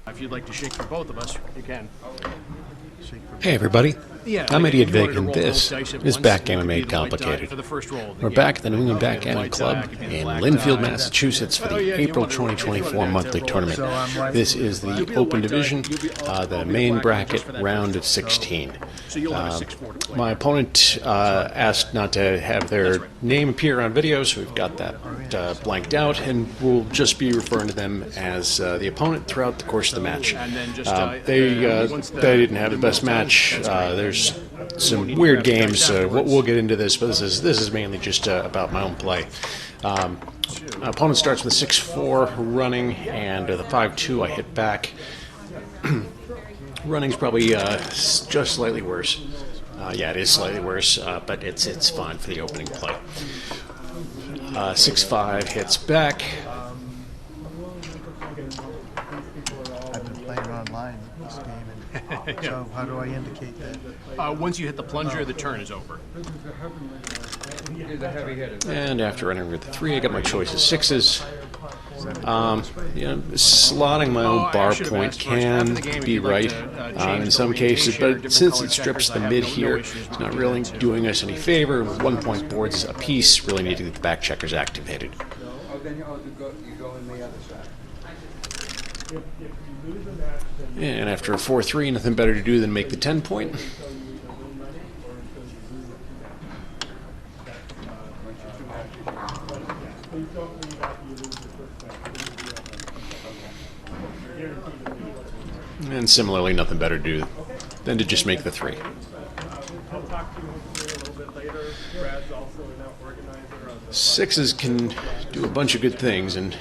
If you'd like to shake for both of us, you can. Hey everybody, Yeah, I'm Idiot if you wanted Vic, to and roll this both dice at is once, Backgammon it would be Made the white die Complicated. for the first roll of the We're game. back at the New England Okay, the Backgammon white die Club could be the in black Lynnfield, die. Massachusetts for Oh, the yeah, if you April wanted to roll- if you 2024 wanted to monthly roll tournament. it. This is You'll the be the Open white die. Division, I'll the be main black die just bracket for that round first of 16. So you'll have a 6-4 to play. My opponent asked not to have their name appear on video, so we've got that blanked out, and we'll just be referring to them as the opponent throughout the course of the match. And then just, They once they didn't have the best match. There's some weird games. We'll get into this, but this is mainly just about my own play. My opponent starts with a 6-4 running, and the 5-2 I hit back. Running's probably just slightly worse. Yeah, it is slightly worse, but it's fine for the opening play. 6-5 hits back. I've been playing online this game, and so how do I indicate that? Once you hit the plunger, the turn is over. And after running with the 3, I got my choice of 6s. Slotting my own bar point can be right in some cases, but since it strips the mid here, it's not really doing us any favor. With 1 point boards apiece, really need to get the back checkers activated. And after a 4-3, nothing better to do than make the 10 point. And similarly, nothing better to do than to just make the 3. Sixes can do a bunch of good things, and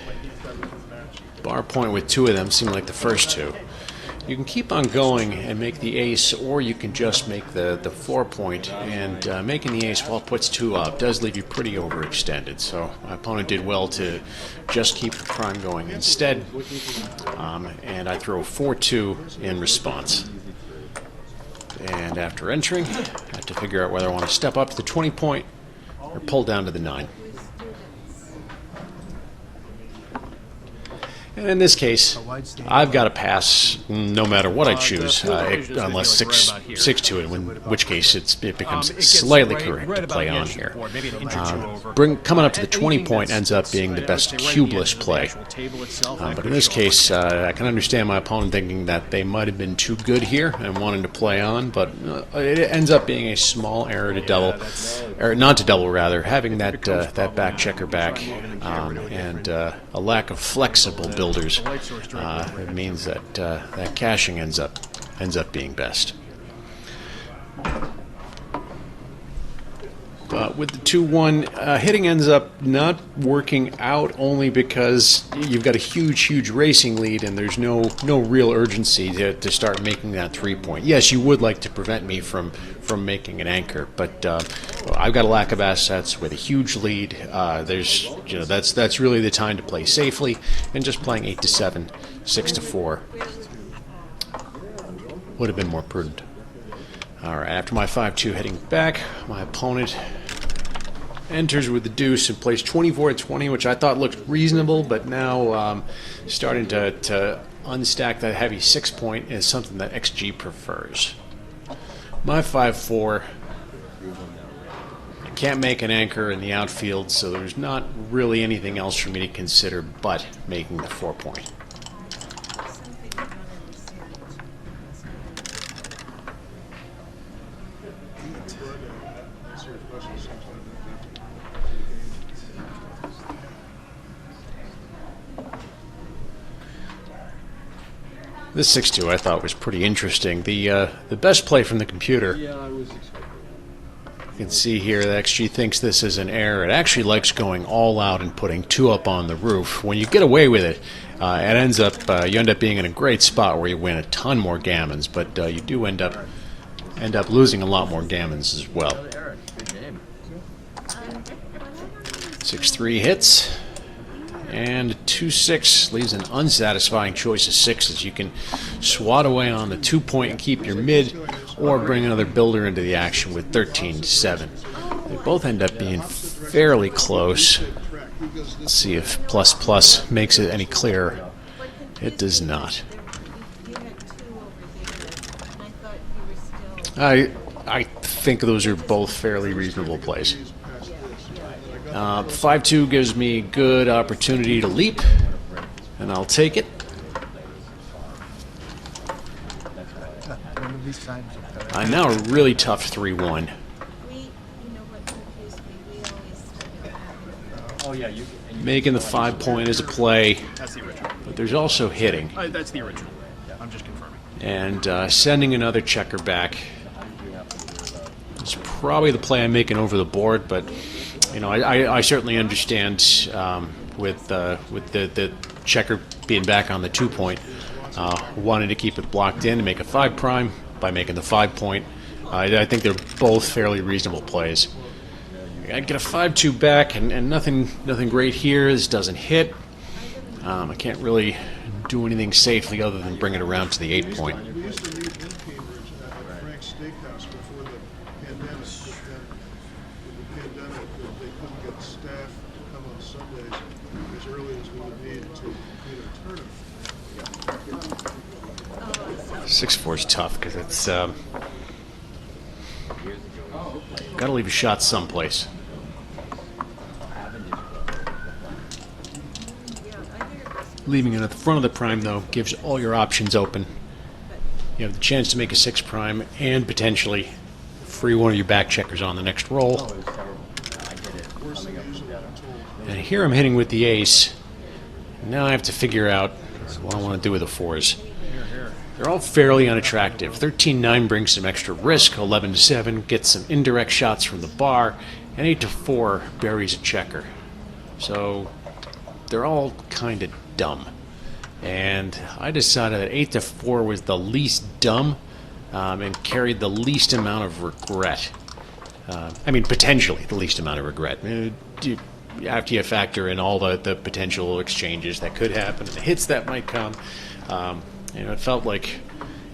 bar point with 2 of them seem like the first 2. You can keep on going and make the ace, or you can just make the 4 point, and making the ace while it puts 2 up does leave you pretty overextended, so my opponent did well to just keep the prime going instead, and I throw 4-2 in response. And after entering, I have to figure out whether I want to step up to the 20 point or pull down to the 9. And in this case, I've got to pass no matter what I choose, unless 6-2, in which case it becomes slightly correct to play on here. Coming up to the 20 point ends up being the best cubeless play. But in this case, I can understand my opponent thinking that they might have been too good here and wanting to play on, but it ends up being a small error to double, or not to double rather, having that back checker back, and a lack of flexible builders. It means that that caching ends up being best. But with the 2-1, hitting ends up not working out only because you've got a huge racing lead and there's no real urgency to start making that 3 point. Yes, you would like to prevent me from making an anchor, but I've got a lack of assets with a huge lead. That's really the time to play safely, and just playing 8-7, 6-4 would have been more prudent. All right, after my 5-2 heading back, my opponent enters with the deuce and plays 24-20, which I thought looked reasonable, but now starting to unstack that heavy 6 point is something that XG prefers. My 5-4, I can't make an anchor in the outfield, so there's not really anything else for me to consider but making the 4 point. This 6-2 I thought was pretty interesting. The best play from the computer. You can see here that XG thinks this is an error. It actually likes going all out and putting 2 up on the roof. When you get away with it, you end up being in a great spot where you win a ton more gammons, but you do end up losing a lot more gammons as well. 6-3 hits. And 2-6 leaves an unsatisfying choice of 6s. You can swat away on the 2 point and keep your mid, or bring another builder into the action with 13-7. They both end up being fairly close. Let's see if ++ makes it any clearer. It does not. I think those are both fairly reasonable plays. 5-2 gives me good opportunity to leap, and I'll take it. One of these times you've got to- I now a really tough 3-1. We, you know what confused me, we always. Oh yeah, you. Making the 5 point is a play, That's the original. but there's also hitting. That's the original. I'm just confirming. And sending another checker back is probably the play I'm making over the board, but you know, I certainly understand with the checker being back on the 2 point, wanting to keep it blocked in and make a 5 prime by making the 5 point. I think they're both fairly reasonable plays. I get a 5-2 back, and nothing great here. This doesn't hit. I can't really do anything safely other than bring it around to the 8 point. We used to meet in Cambridge at Frank's Steakhouse before the pandemic. With the pandemic, they couldn't get staff to come on Sundays as early as we would need to complete a tournament. 6-4 is tough because it's got to leave a shot someplace. Leaving it at the front of the prime, though, gives all your options open. You have the chance to make a 6 prime and potentially free one of your back checkers on the next roll. And here I'm hitting with the ace. Now I have to figure out what I want to do with the 4s. They're all fairly unattractive. 13-9 brings some extra risk. 11-7 gets some indirect shots from the bar. And 8-4 buries a checker. So they're all kind of dumb. And I decided that 8-4 was the least dumb and carried the least amount of regret. I mean, potentially the least amount of regret. After you factor in all the potential exchanges that could happen and the hits that might come, you know, it felt like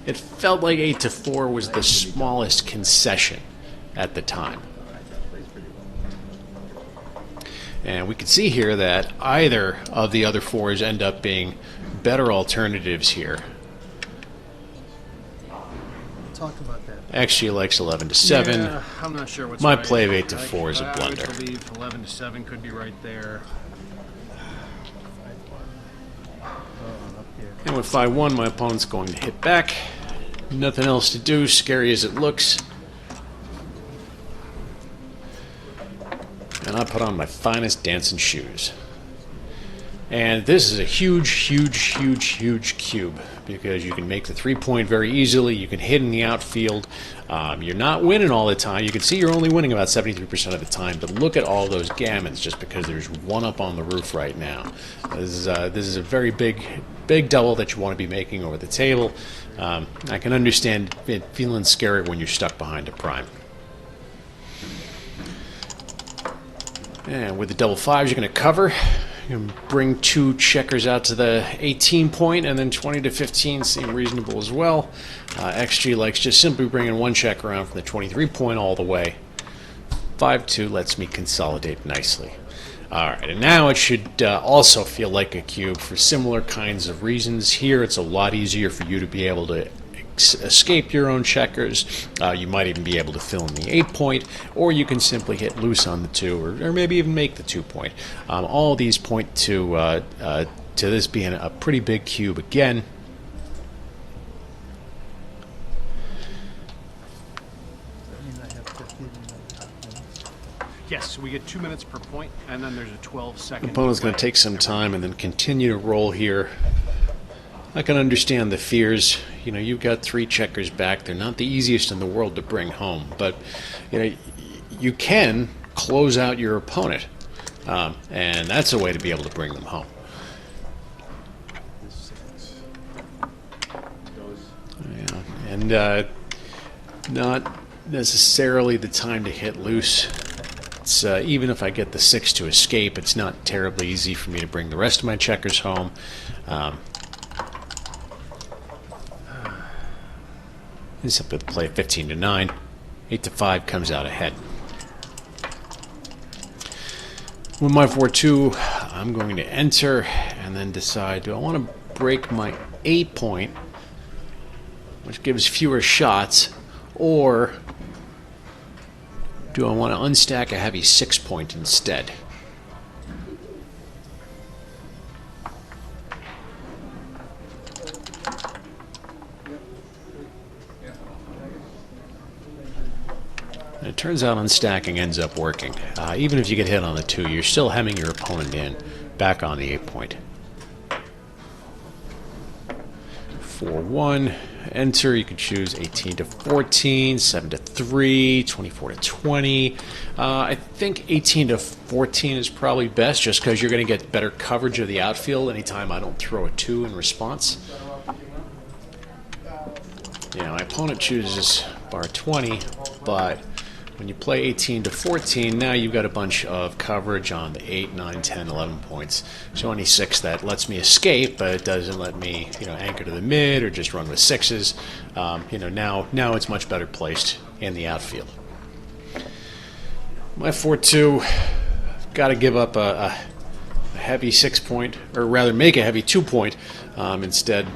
8-4 was the smallest concession at the time. And we can see here that either of the other 4s end up being better alternatives here. Talk about that. XG likes 11-7. Yeah, I'm not sure what's My right. play of 8-4 is a I blunder. would believe 11-7 could be right there. And with 5-1, my opponent's going to hit back. Nothing else to do, scary as it looks. And I put on my finest dancing shoes. And this is a huge, huge, huge, huge cube because you can make the 3 point very easily. You can hit in the outfield. You're not winning all the time. You can see you're only winning about 73% of the time, but look at all those gammons just because there's one up on the roof right now. This is a very big double that you want to be making over the table. I can understand it feeling scary when you're stuck behind a prime. And with the double 5s, you're going to cover. You can bring 2 checkers out to the 18 point, and then 20-15 seem reasonable as well. XG likes just simply bringing 1 checker around from the 23 point all the way. 5-2 lets me consolidate nicely. Alright, and now it should also feel like a cube for similar kinds of reasons. Here it's a lot easier for you to be able to escape your own checkers. You might even be able to fill in the 8 point, or you can simply hit loose on the 2, or maybe even make the 2 point. All of these point to this being a pretty big cube again. I have 15 minutes. Yes, we get 2 minutes per point, and then there's a 12-second. Opponent's going to take some time and then continue to roll here. I can understand the fears. You know, you've got 3 checkers back. They're not the easiest in the world to bring home, but you know, you can close out your opponent, and that's a way to be able to bring them home. Yeah, and not necessarily the time to hit loose. It's, even if I get the 6 to escape, it's not terribly easy for me to bring the rest of my checkers home. It's up to play 15-9. 8-5 comes out ahead. With my 4-2, I'm going to enter and then decide, do I want to break my 8 point, which gives fewer shots, Or do I want to unstack a heavy 6-point instead? And it turns out unstacking ends up working. Even if you get hit on the 2, you're still hemming your opponent in back on the 8-point. 4-1. Enter. You can choose 18 to 14, 7 to 3, 24 to 20. I think 18 to 14 is probably best, just because you're going to get better coverage of the outfield anytime I don't throw a 2 in response. Yeah, my opponent chooses bar 20, but when you play 18 to 14, now you've got a bunch of coverage on the 8, 9, 10, 11 points. So any 6 that lets me escape, but it doesn't let me, anchor to the mid or just run with 6s. Now it's much better placed in the outfield. My 4-2, got to give up a heavy 6-point, or rather make a heavy 2-point instead.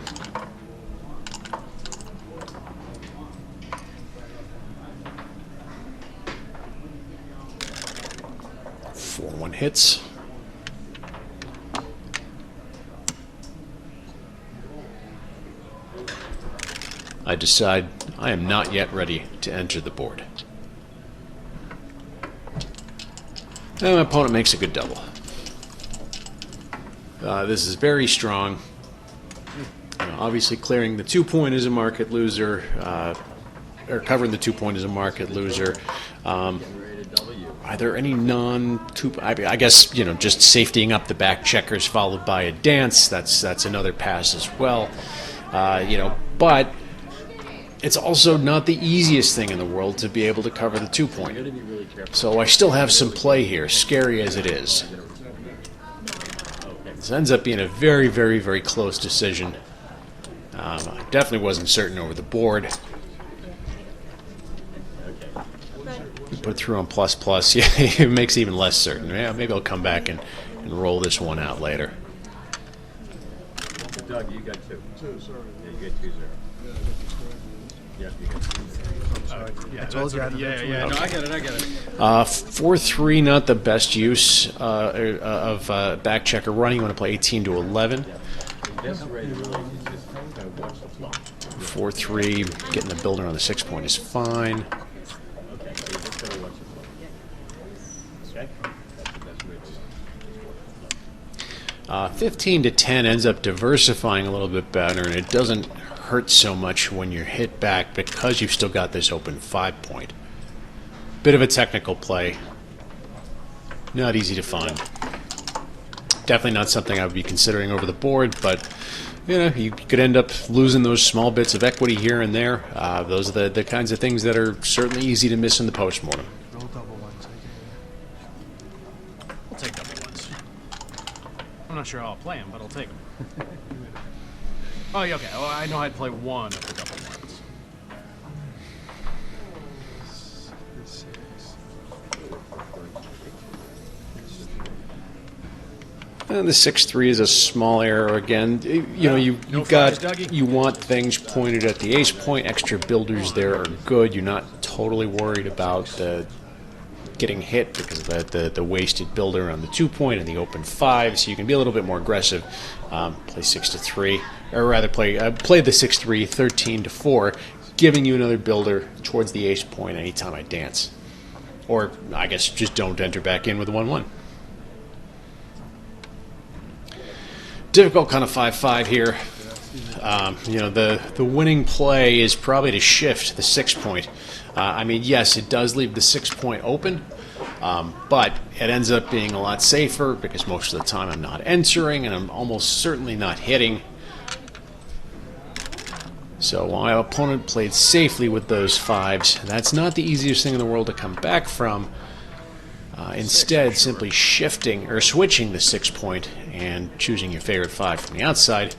4-1 hits. I decide I am not yet ready to enter the board. And my opponent makes a good double. This is very strong. Obviously clearing the 2-point is a market loser, or covering the 2-point is a market loser. Are there any non-2? I guess, just safetying up the back checkers followed by a dance. That's another pass as well. But it's also not the easiest thing in the world to be able to cover the 2-point. So I still have some play here, scary as it is. This ends up being a very, very, very close decision. I definitely wasn't certain over the board. Put it through on ++, yeah, it makes it even less certain. Yeah, maybe I'll come back and roll this one out later. Doug, you got 2. 2, sorry. Yeah, you get 2-0. Yeah, you got 2-0. I told you I had Yeah, no, I get it. 4-3, not the best use of back checker running. You want to play 18 to 11. 4-3, getting the builder on the 6-point is fine. 15 to 10 ends up diversifying a little bit better, and it doesn't hurt so much when you're hit back because you've still got this open 5-point. Bit of a technical play. Not easy to find. Definitely not something I would be considering over the board, but you could end up losing those small bits of equity here and there. Those are the kinds of things that are certainly easy to miss in the postmortem. Roll double ones. I'll take double ones. I'm not sure how I'll play them, but I'll take them. Oh, yeah, okay. Well, I know I'd play one of the double ones. And the 6-3 is a small error again. You want things pointed at the ace point. Extra builders there are good. You're not totally worried about getting hit because of the wasted builder on the 2-point and the open 5, so you can be a little bit more aggressive. Play 6-3, or rather play the 6-3, 13 to 4, giving you another builder towards the ace point anytime I dance. Or I guess just don't enter back in with a 1-1. Difficult kind of 5-5 here. The winning play is probably to shift the 6-point. Yes, it does leave the 6-point open, but it ends up being a lot safer because most of the time I'm not entering and I'm almost certainly not hitting. So while my opponent played safely with those 5s, that's not the easiest thing in the world to come back from. Instead, simply shifting or switching the 6-point and choosing your favorite 5 from the outside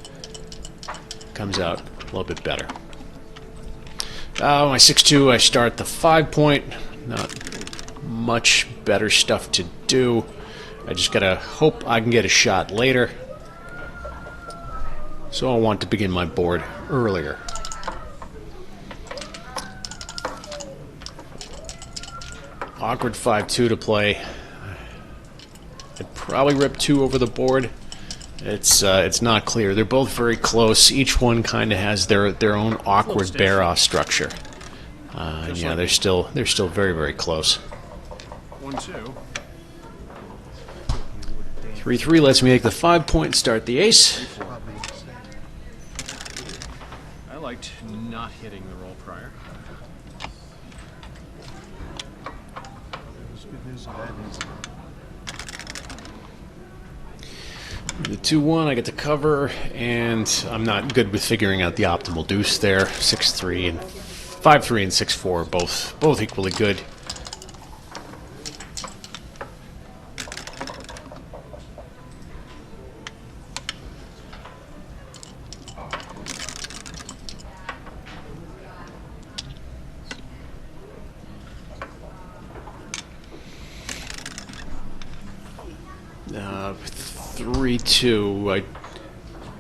comes out a little bit better. My 6-2, I start the 5-point. Not much better stuff to do. I just gotta hope I can get a shot later. So I want to begin my board earlier. awkward 5-2 to play. I'd probably rip 2 over the board. It's not clear. They're both very close. Each one kind of has their own awkward bear-off structure. Yeah, they're still very, very close. 1-2. 3-3 lets me make the 5-point, start the ace. I liked not hitting the roll prior. There's good news and bad news. The 2-1, I get to cover, and I'm not good with figuring out the optimal deuce there. 6-3 and 5-3 and 6-4, both equally good. Uh, 3-2. I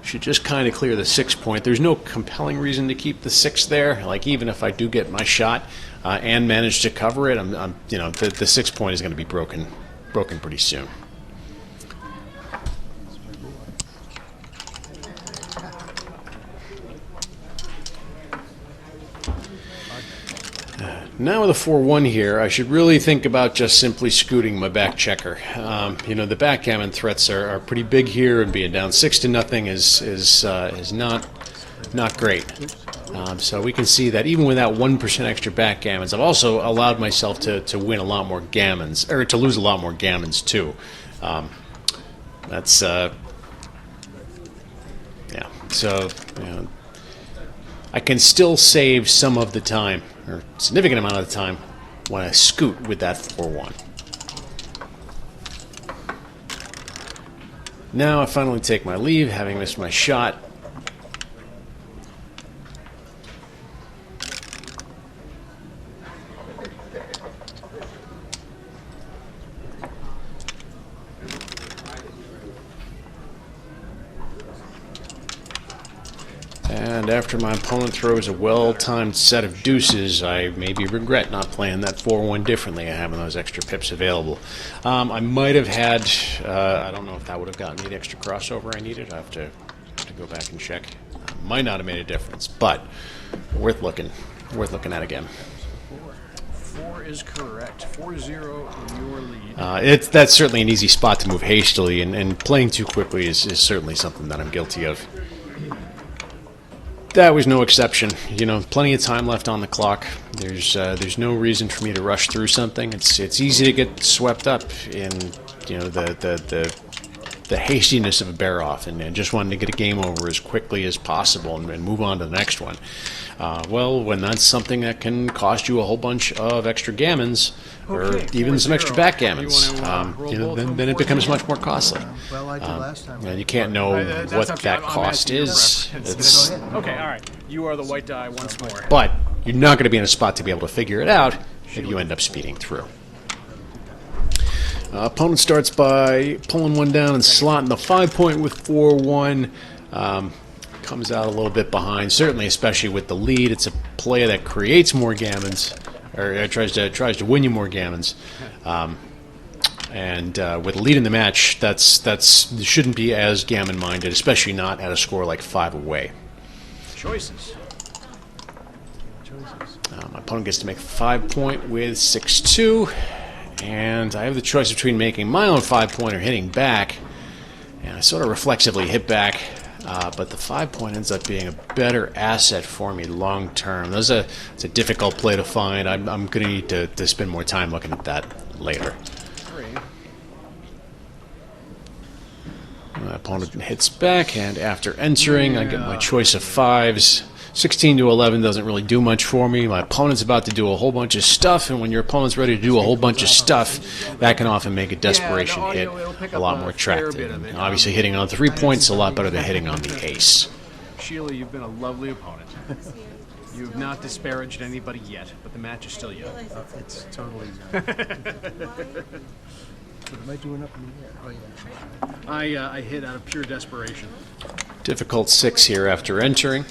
should just kind of clear the 6-point. There's no compelling reason to keep the 6 there. Like, even if I do get my shot and manage to cover it, I'm you know, the 6-point is going to be broken pretty soon. Now with a 4-1 here, I should really think about just simply scooting my back checker. You know, the backgammon threats are pretty big here, and being down 6-0 is not great. So we can see that even without 1% extra backgammons, I've also allowed myself to win a lot more gammons, or to lose a lot more gammons too. That's yeah. So you know, I can still save some of the time, or a significant amount of the time, when I scoot with that 4-1. Now I finally take my leave, having missed my shot. And after my opponent throws a well-timed set of deuces, I maybe regret not playing that 4-1 differently and having those extra pips available. I might have had, I don't know if that would have gotten me the extra crossover I needed. I have to go back and check. Might not have made a difference, but worth looking at again. 4 is correct. 4-0 in your lead. That's certainly an easy spot to move hastily, and playing too quickly is certainly something that I'm guilty of. That was no exception. You know, plenty of time left on the clock. There's no reason for me to rush through something. It's easy to get swept up in, you know, the hastiness of a bear-off and just wanting to get a game over as quickly as possible and move on to the next one. Well, when that's something that can cost you a whole bunch of extra gammons, or even some extra backgammons, you know, then it becomes much more costly. Well, I did last time. And you can't know what that cost is. It's, okay, all right. You are the white die once more. but you're not going to be in a spot to be able to figure it out if you end up speeding through. Opponent starts by pulling one down and slotting the 5-point with 4-1. Comes out a little bit behind, certainly, especially with the lead. It's a play that creates more gammons, or tries to win you more gammons. And with a lead in the match, that's shouldn't be as gammon minded, especially not at a score like 5 away. Choices. My opponent gets to make a 5-point with 6-2, and I have the choice between making my own 5-point or hitting back. And I sort of reflexively hit back. But the 5-point ends up being a better asset for me long term. It's a difficult play to find. I'm going to need to spend more time looking at that later. My opponent hits back, and after entering, I get my choice of 5s. 16 to 11 doesn't really do much for me. My opponent's about to do a whole bunch of stuff, and when your opponent's ready to do a whole bunch of stuff, that can often make a desperation hit a lot more attractive. And obviously, hitting on 3 points is a lot better than hitting on the ace. Sheila, you've been a lovely opponent. You have not disparaged anybody yet, but the match is still young. It's totally not. What am I doing up in the air? Oh, yeah. I hit out of pure desperation. Difficult 6 here after entering.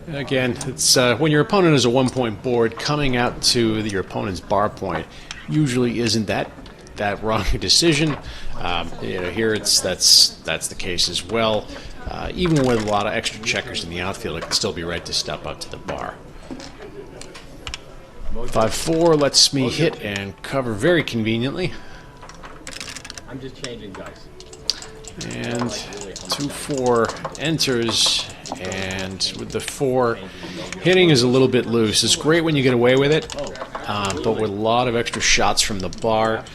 Again, it's when your opponent is a 1-point board, coming out to your opponent's bar point usually isn't that wrong a decision. Here that's the case as well. Even with a lot of extra checkers in the outfield, it can still be right to step up to the bar. 5-4 lets me hit and cover very conveniently. I'm just changing dice. And 2-4 enters, and with the 4, hitting is a little bit loose. It's great when you get away with it, but with a lot of extra shots from the bar,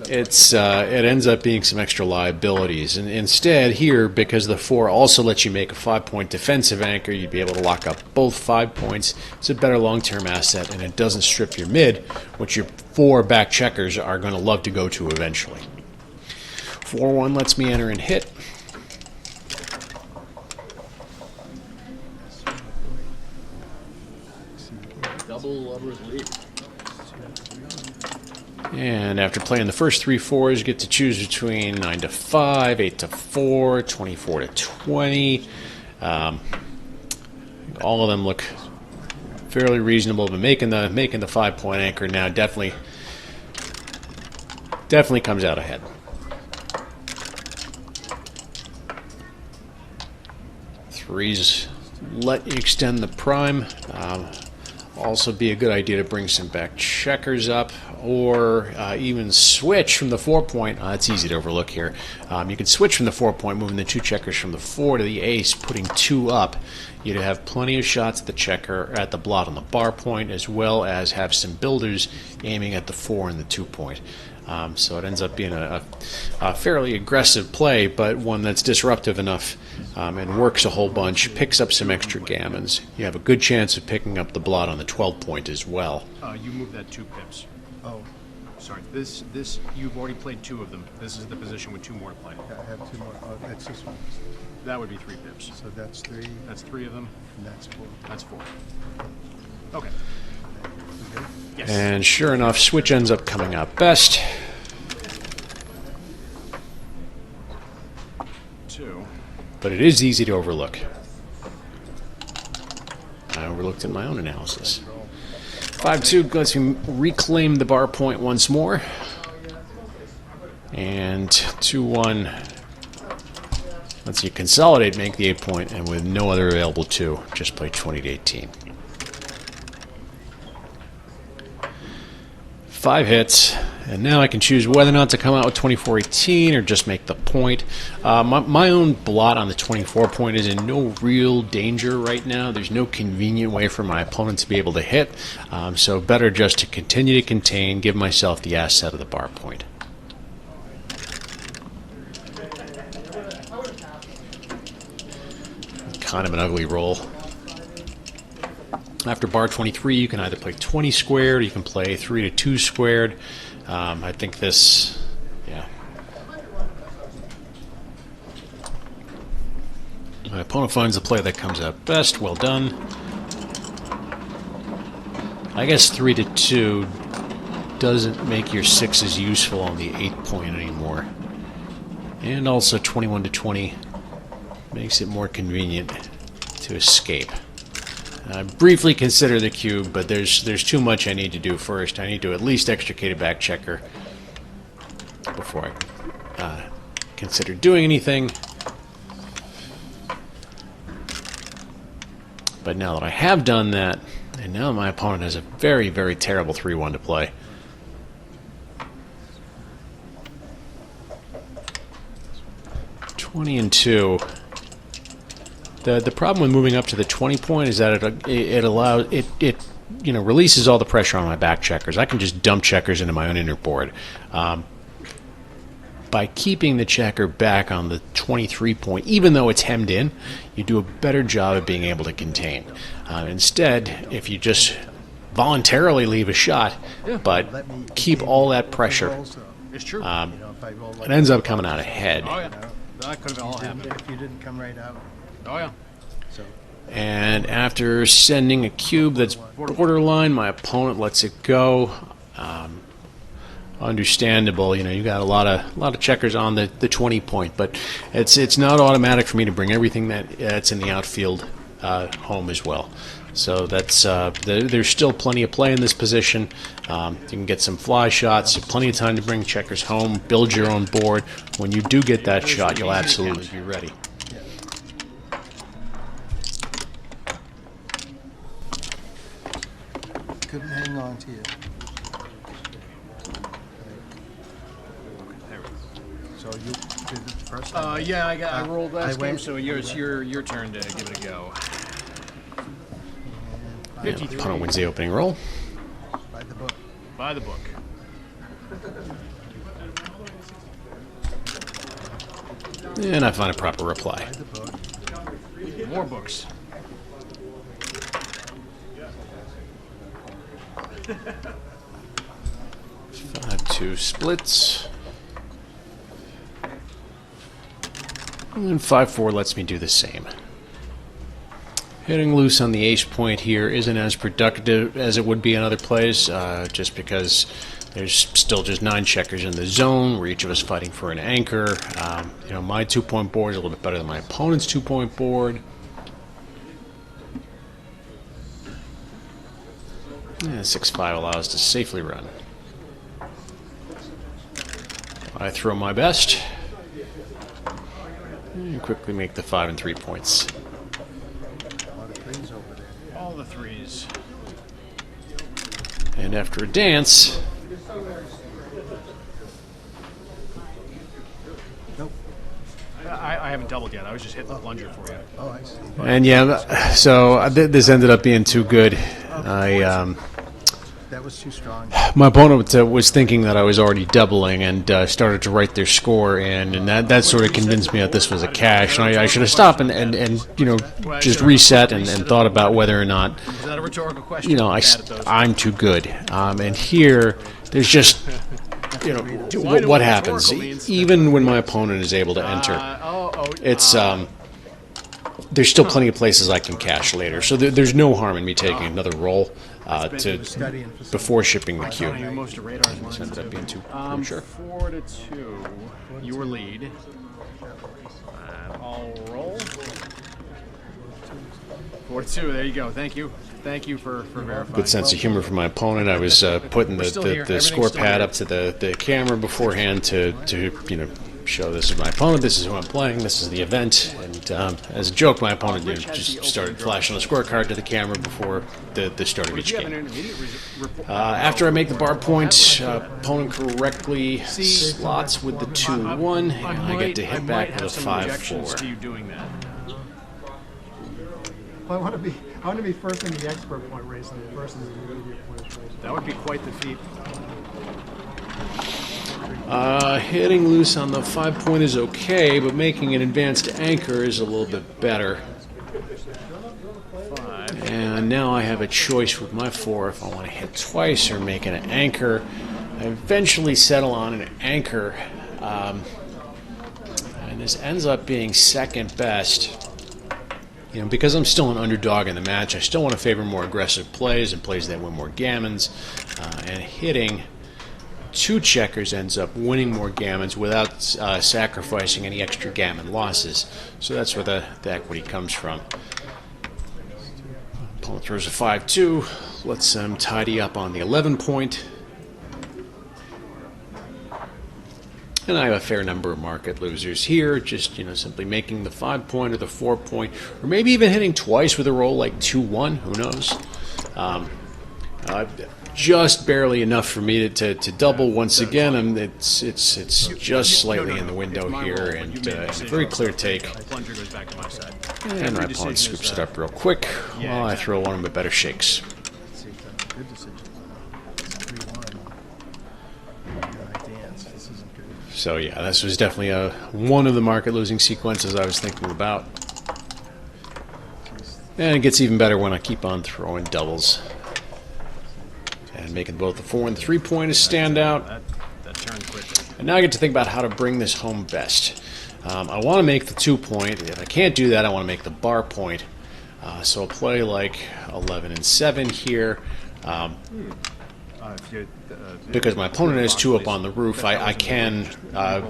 it ends up being some extra liabilities. And instead, here, because the 4 also lets you make a 5-point defensive anchor, you'd be able to lock up both 5 points. It's a better long-term asset, and it doesn't strip your mid, which your 4 back checkers are going to love to go to eventually. 4-1 lets me enter and hit. Double lovers lead. And after playing the first 3 4s, you get to choose between 9-5, 8-4, 24-20. All of them look fairly reasonable, but making the 5-point anchor now definitely comes out ahead. Threes let you extend the prime. Also be a good idea to bring some back checkers up, or even switch from the 4-point. It's easy to overlook here. You can switch from the 4-point, moving the 2 checkers from the 4 to the ace, putting 2 up. You'd have plenty of shots at the checker, at the blot on the bar point, as well as have some builders aiming at the 4 and the 2-point. So it ends up being a fairly aggressive play, but one that's disruptive enough and works a whole bunch, picks up some extra gammons. You have a good chance of picking up the blot on the 12-point as well. You move that 2 pips. Oh, Sorry, this you've already played 2 of them. This is the position with 2 more to play. yeah, I have 2 more. Oh, that's this one. That would be 3 pips. So that's 3, That's 3 of them. and that's 4. That's 4. Okay. Okay. Yes. And sure enough, switch ends up coming out best. 2. But it is easy to overlook. I overlooked in my own analysis. 5-2 lets me reclaim the bar point once more. And 2-1 lets you consolidate, make the 8-point, and with no other available 2, just play 20-18. 5 hits, and now I can choose whether or not to come out with 24-18 or just make the point. My own blot on the 24-point is in no real danger right now. There's no convenient way for my opponent to be able to hit, so better just to continue to contain, give myself the asset of the bar point. Kind of an ugly roll. After bar 23, you can either play 20 squared, or you can play 3-2 squared. I think this, yeah. My opponent finds the play that comes out best. Well done. I guess 3-2 doesn't make your 6s useful on the 8-point anymore. And also 21-20 makes it more convenient to escape. I briefly consider the cube, but there's too much I need to do first. I need to at least extricate a back checker before I consider doing anything. But now that I have done that, and now my opponent has a very, very terrible 3-1 to play. (20-2). The problem with moving up to the 20-point is that it allows it releases all the pressure on my back checkers. I can just dump checkers into my own inner board. By keeping the checker back on the 23-point, even though it's hemmed in, you do a better job of being able to contain. Instead, if you just voluntarily leave a shot, but keep all that pressure, It's true. it ends up coming out ahead. Oh yeah. That could have all happened. If you didn't come right out. Oh yeah. So And after sending a cube that's borderline, my opponent lets it go. Understandable, you got a lot of checkers on the 20-point, but it's not automatic for me to bring everything that's in the outfield home as well. So that's there's still plenty of play in this position. You can get some fly shots. You have plenty of time to bring checkers home, build your own board. When you do get that shot, you'll absolutely be ready. Couldn't hang on to you. So you did it first time? Yeah, I rolled last game, went. so it's your turn to give it a go. And opponent wins the opening roll. By the book. By the book. And I find a proper reply. By the book. More books. Five, two splits. And 5-4 lets me do the same. Hitting loose on the ace point here isn't as productive as it would be in other plays, just because there's still just 9 checkers in the zone. We're each of us fighting for an anchor. You know, my 2-point board is a little bit better than my opponent's 2-point board. Yeah, 6-5 allows us to safely run. I throw my best and quickly make the 5 and 3 points. A lot of threes over there. All the threes. And after a dance, Nope. I haven't doubled yet. I was just hitting the plunger for you. Oh, I see. and yeah, so this ended up being too good. That was too strong. My opponent was thinking that I was already doubling and started to write their score in, and that sort of convinced me that this was a cash. And I should have stopped and you know, just reset and thought about whether or not, Is that a rhetorical question? you know, I'm too good. And here, there's just, you know, I know what what happens? rhetorical means? Even when my opponent is able to enter, it's there's still plenty of places I can cash later. So there's no harm in me taking another roll Studying for before shipping the cue. Most of radar's lines Ended up being too premature. 4-2. Your lead. And I'll roll. 4-2. There you go. Thank you. Thank you for verifying. Good sense of humor from my opponent. I was putting still here. the Everything's score still pad here. up to the camera beforehand to you know, show this is my opponent, this is who I'm playing, this is the event. And as a joke, my opponent just started flashing a scorecard to the camera before the start of each game. After I make the bar point, opponent correctly slots with the 2-1, and I get to hit back with a 5-4. To you doing that. Well, I want to be first in the expert point race versus the intermediate point race. That would be quite the feat. Hitting loose on the 5-point is okay, but making an advanced anchor is a little bit better. 5. And now I have a choice with my 4 if I want to hit twice or make an anchor. I eventually settle on an anchor, and this ends up being second best. You know, because I'm still an underdog in the match, I still want to favor more aggressive plays and plays that win more gammons, and hitting 2 checkers ends up winning more gammons without sacrificing any extra gammon losses. So that's where the equity comes from. Opponent throws a 5-2. Let's tidy up on the 11-point. And I have a fair number of market losers here, just, you know, simply making the 5-point or the 4-point, or maybe even hitting twice with a roll like 2-1, who knows. Just barely enough for me to double once again. It's just slightly in the window here, and a very clear take. Plunger goes back to my side. And my opponent scoops it up real quick while I throw one of my better shakes. Let's see, that's a good decision. It's 3-1. Dance. This isn't good. So yeah, this was definitely one of the market losing sequences I was thinking about. And it gets even better when I keep on throwing doubles. And making both the 4 and the 3-point stand out. That turned quickly. And now I get to think about how to bring this home best. I want to make the 2-point. If I can't do that, I want to make the bar point. So I'll play like 11 and 7 here. Because my opponent has 2 up on the roof, I can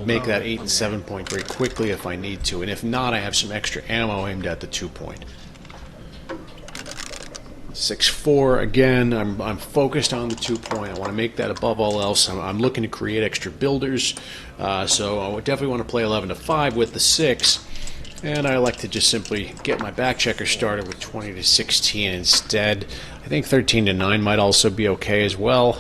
make that 8 and 7 point very quickly if I need to. And if not, I have some extra ammo aimed at the 2-point. 6-4 again. I'm focused on the 2-point. I want to make that above all else. I'm looking to create extra builders, so I would definitely want to play 11-5 with the 6. And I like to just simply get my back checker started with 20-16 instead. I think 13-9 might also be okay as well.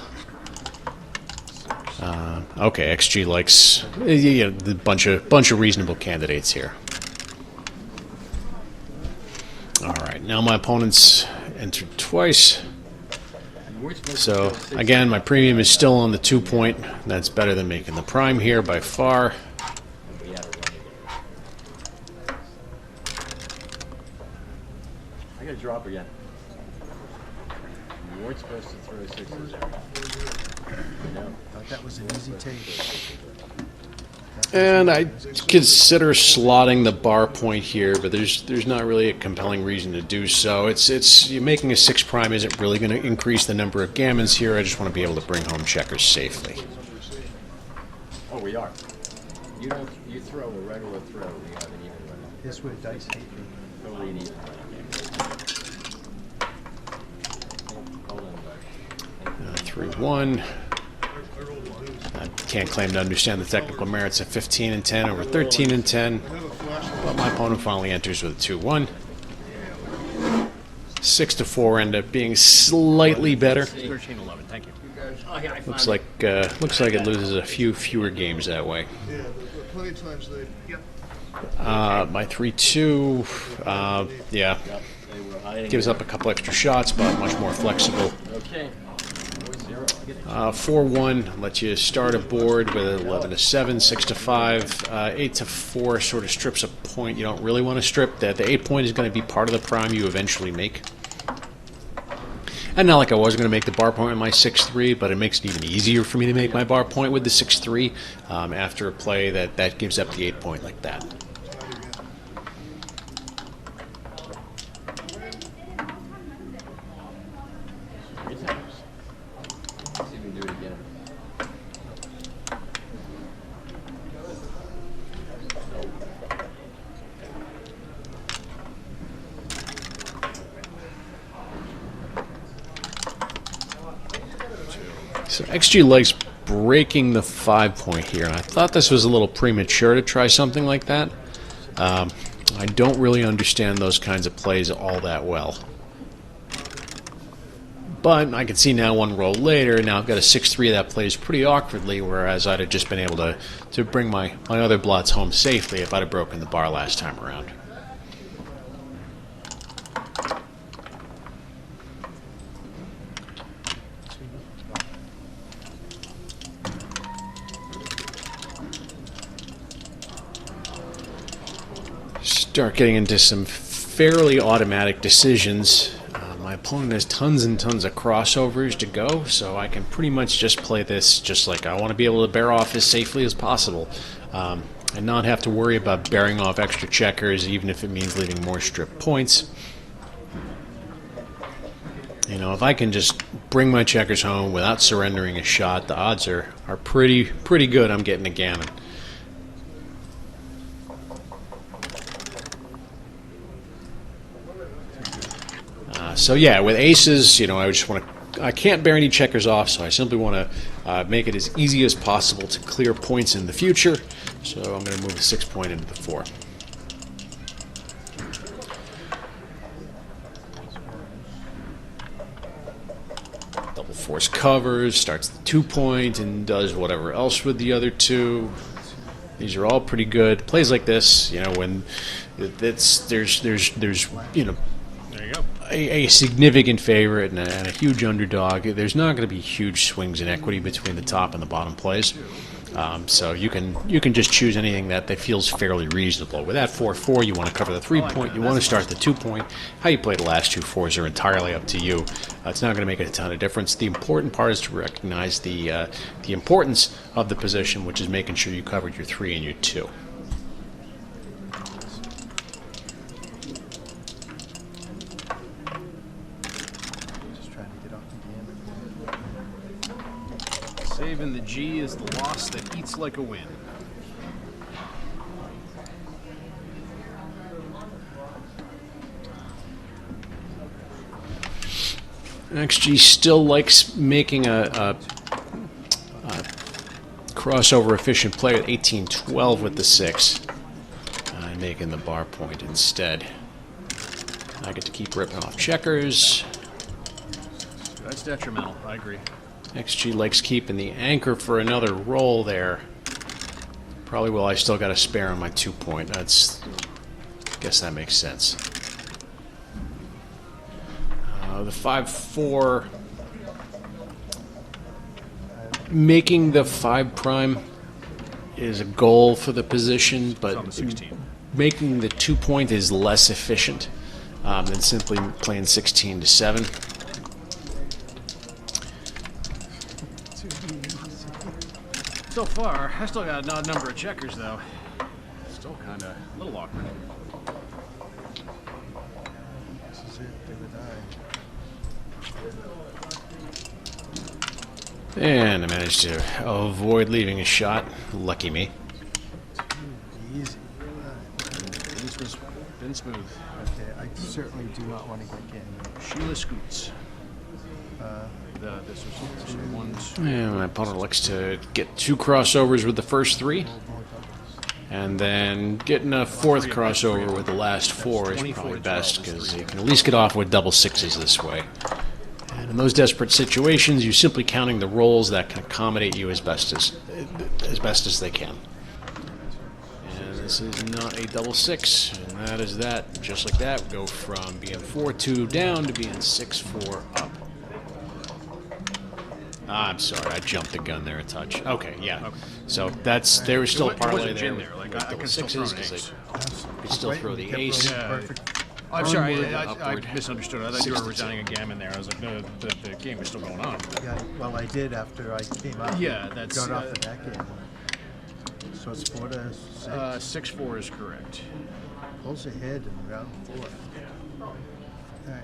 Okay, XG likes the bunch of reasonable candidates here. All right, now my opponent's entered twice. So again, my premium is still on the 2-point. That's better than making the prime here by far. I gotta drop again. You weren't supposed to throw 6s there. No. Thought that was an easy take. And I consider slotting the bar point here, but there's not really a compelling reason to do so. It's you're making a 6 prime isn't really going to increase the number of gammons here. I just want to be able to bring home checkers safely. Oh, we are. You throw a regular throw. We have an even one. This way dice hate me. Totally an even one. Hold on, bud. 3-1. I can't claim to understand the technical merits of 15-10 over 13-10, but my opponent finally enters with a 2-1. 6-4 end up being slightly better. 13-11, thank you. Looks like it loses a few fewer games that way. Yeah, but plenty of times they. My 3-2, yeah, Yep, they were hiding. gives up a couple extra shots, but much more flexible. Okay. 4-0. 4-1 lets you start a board with 11-7, 6-5, 8-4 sort of strips a point you don't really want to strip. That the 8-point is going to be part of the prime you eventually make. And not like I was going to make the bar point with my 6-3, but it makes it even easier for me to make my bar point with the 6-3 after a play that gives up the 8-point like that. Let's see if we can do it again. So XG likes breaking the 5-point here, and I thought this was a little premature to try something like that. I don't really understand those kinds of plays all that well. But I can see now one roll later, now I've got a 6-3 that plays pretty awkwardly, whereas I'd have just been able to bring my other blots home safely if I'd have broken the bar last time around. Start getting into some fairly automatic decisions. My opponent has tons and tons of crossovers to go, so I can pretty much just play this just like I want to be able to bear off as safely as possible, and not have to worry about bearing off extra checkers, even if it means leaving more strip points. You know, if I can just bring my checkers home without surrendering a shot, the odds are pretty good I'm getting a gammon. So yeah, with aces, you know, I can't bear any checkers off, so I simply want to make it as easy as possible to clear points in the future. So I'm going to move the 6-point into the 4. Double force covers, starts the 2-point, and does whatever else with the other 2. These are all pretty good. Plays like this, you know, when there's you know, There you go. a significant favorite and a huge underdog, there's not going to be huge swings in equity between the top and the bottom plays. So you can just choose anything that feels fairly reasonable. With that 4-4, you want to cover the 3-point, you want to start the 2-point. How you play the last 2 4s are entirely up to you. It's not going to make a ton of difference. The important part is to recognize the importance of the position, which is making sure you covered your 3 and your 2. Saving the G is the loss that eats like a win. XG still likes making a crossover efficient play at 18-12 with the 6. And making the bar point instead. I get to keep ripping off checkers. That's detrimental. I agree. XG likes keeping the anchor for another roll there. Probably will. I still got a spare on my 2-point. Guess that makes sense. The 5-4. Making the 5 prime is a goal for the position, but making the 2-point is less efficient than simply playing 16-7. So far, I still got an odd number of checkers, though. Still kind of a little awkward. This is it, do or die. And I managed to avoid leaving a shot. Lucky me. Easy. Been smooth. Okay, I certainly do not want to get gammoned. Sheila Scoots. This was 1, 2. And my opponent likes to get 2 crossovers with the first 3. And then getting a 4th crossover with the last 4 is probably best, because you can at least get off with double 6s this way. And in those desperate situations, you're simply counting the rolls that can accommodate you as best as they can. And this is not a double 6, and that is that. Just like that, we go from being 4-2 down to being 6-4 up. I'm sorry, I jumped the gun there a touch. Okay, yeah. Okay. So there was still a parlay there. Like, with I double can still 6s, throw an ace. you could still throw the ace. Perfect. I'm sorry, I upward. misunderstood. I thought you were resigning a gammon there. I was like, no, the game is still going on. Yeah, well, I did after I came up. Yeah, that's... Got off the back end. So it's 4-6. 6-4 is correct. Pulls ahead in round 4. All right.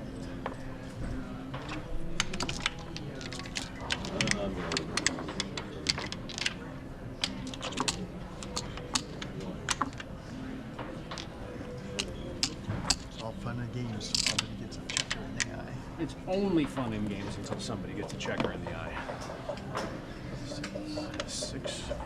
It's all fun and games. Somebody gets a checker in the eye. It's only fun in games until somebody gets a checker in the eye. 6-4,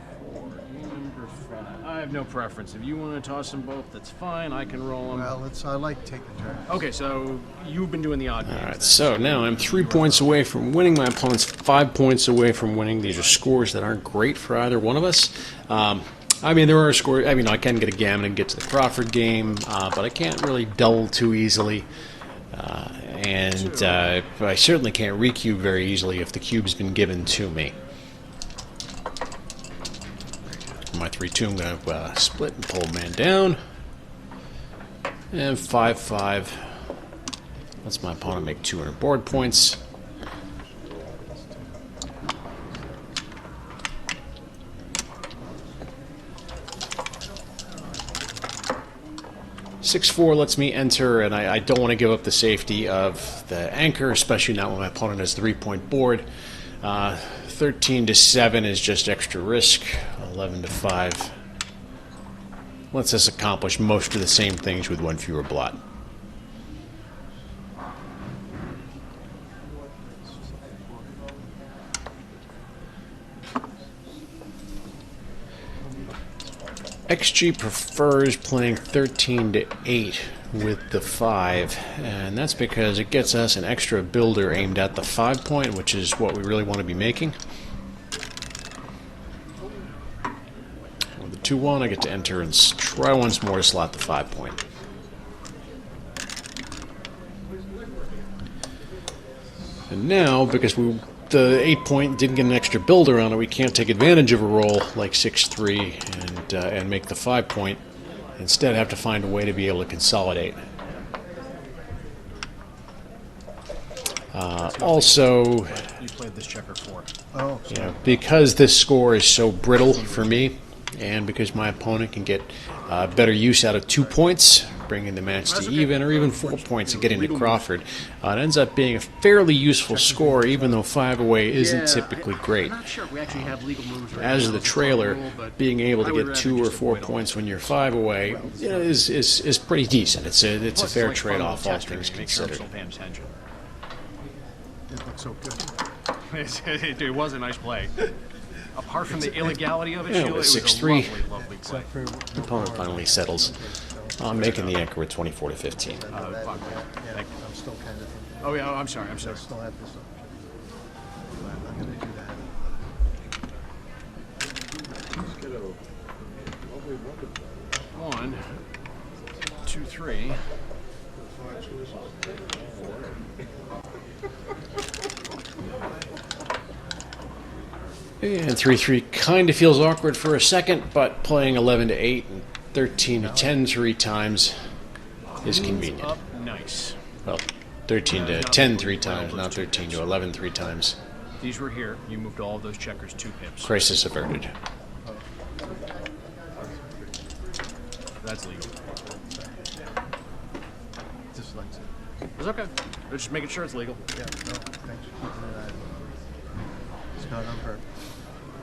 number 5. I have no preference. If you want to toss them both, that's fine. I can roll them. Well, I like taking turns. Okay, so you've been doing the odd games. All right, then. so now I'm 3 points away from winning. My opponent's 5 points away from winning. These are scores that aren't great for either one of us. I mean, there are scores. I mean, I can get a gammon and get to the Crawford game, but I can't really double too easily. And I certainly can't recube very easily if the cube's been given to me. My 3-2, I'm going to split and pull a man down. And 5-5. Lets my opponent make 200 board points. (6-4) lets me enter, and I don't want to give up the safety of the anchor, especially not when my opponent has 3-point board. 13-7 is just extra risk. 11-5 lets us accomplish most of the same things with one fewer blot. XG prefers playing 13-8 with the 5, and that's because it gets us an extra builder aimed at the 5-point, which is what we really want to be making. With the 2-1, I get to enter and try once more to slot the 5-point. And now, because the 8-point didn't get an extra builder on it, we can't take advantage of a roll like 6-3 and make the 5-point. Instead, have to find a way to be able to consolidate. Also, You played this checker 4. Oh, you know, because this score is so brittle for me, and because my opponent can get better use out of 2 points, bringing the match to even, or even 4 points and getting to Crawford, it ends up being a fairly useful score, even though 5 away isn't typically great. I'm not sure if we actually have legal moves right As now. the trailer, being able to get 2 or 4 points when you're 5 away, you know, is pretty decent. It's a fair trade-off, all things considered. it's okay. It was a nice play. Apart from the illegality of it, Yeah, Sheila, with it was a 6-3. lovely play. Except for The opponent finally settles on making the anchor with 24 to 15. Fuck. yeah, Thank you. I'm still kind of thinking. Oh yeah, I'm sorry. I still have this option. I'm going to do that. Let's get a lovely wonder play. 1, 2, 3. Five choices. And 3-3 kind of feels awkward for a second, but playing 11 to 8 and 13 to 10 3 times is convenient. Up, nice. Well, 13 to 10 3 times, not 13 to 11 3 times. These were here. You moved all of those checkers 2 pips. Crisis averted. That's legal. Just like that. It's okay. We're just making sure it's legal. Yeah, no, thanks for keeping an eye on it. It's not on purpose.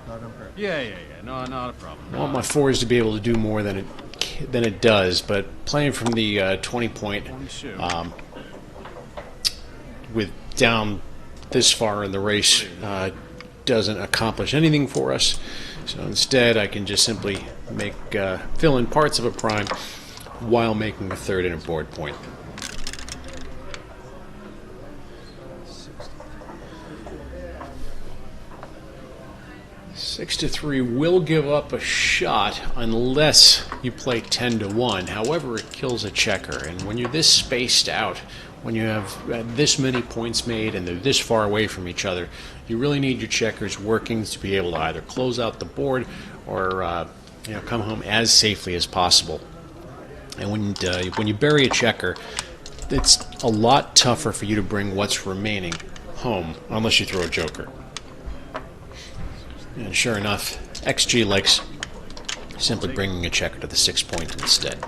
Not on purpose. Yeah. No, not a problem. I want my fours to be able to do more than it does, but playing from the 20 point 22. with down this far in the race doesn't accomplish anything for us. So instead, I can just simply fill in parts of a prime while making a third and a board point. 6 to 3 will give up a shot unless you play 10 to 1. However, it kills a checker, and when you're this spaced out, when you have this many points made and they're this far away from each other, you really need your checkers working to be able to either close out the board or come home as safely as possible. And when you bury a checker, it's a lot tougher for you to bring what's remaining home unless you throw a joker. And sure enough, XG likes simply bringing a checker to the 6 point instead.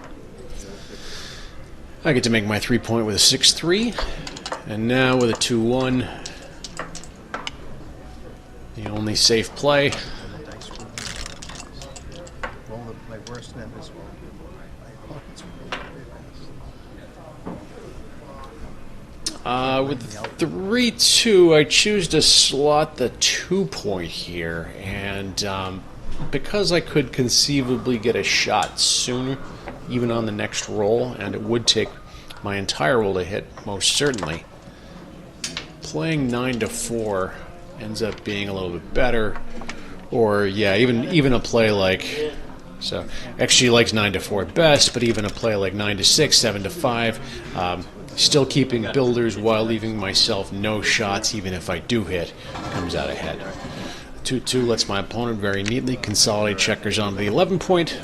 I get to make my 3 point with a 6-3, and now with a 2-1, the only safe play. And the dice roll my worst than this one. My opponent's really very fast. With 3-2, I choose to slot the 2 point here, and because I could conceivably get a shot sooner, even on the next roll, and it would take my entire roll to hit, most certainly, playing 9 to 4 ends up being a little bit better. Or even a play like, so XG likes 9 to 4 best, but even a play like 9 to 6, 7 to 5. Still keeping builders while leaving myself no shots, even if I do hit, comes out ahead. 2-2 lets my opponent very neatly consolidate checkers onto the 11 point.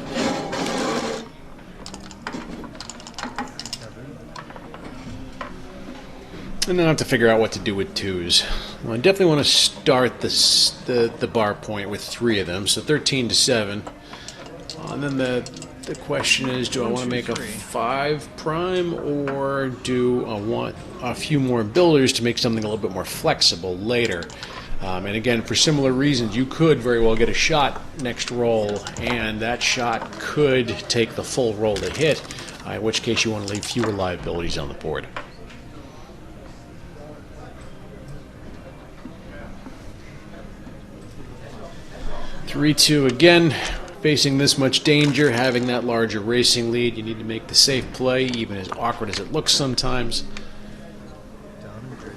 And then I have to figure out what to do with 2s. Well, I definitely want to start the bar point with 3 of them, so 13 to 7. And then the question is, do I want to make a 5 prime, or do I want a few more builders to make something a little bit more flexible later? And again, for similar reasons, you could very well get a shot next roll, and that shot could take the full roll to hit, in which case you want to leave fewer liabilities on the board. (3-2) again. Facing this much danger, having that larger racing lead, you need to make the safe play, even as awkward as it looks sometimes.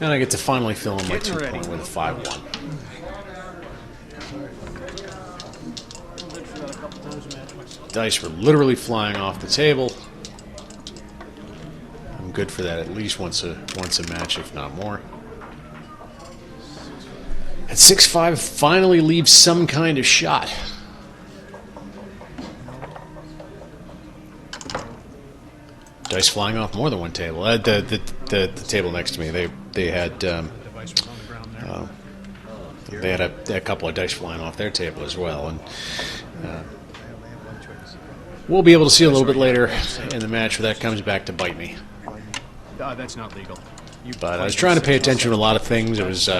And I get to finally fill in my 2 point with a 5-1. Dice were literally flying off the table. I'm good for that at least once a match, if not more. At 6-5, finally leaves some kind of shot. Dice flying off more than one table. The table next to me, they had they had a couple of dice flying off their table as well, and we'll be able to see a little bit later in the match where that comes back to bite me. That's not legal. But I was trying to pay attention to a lot of things. It was we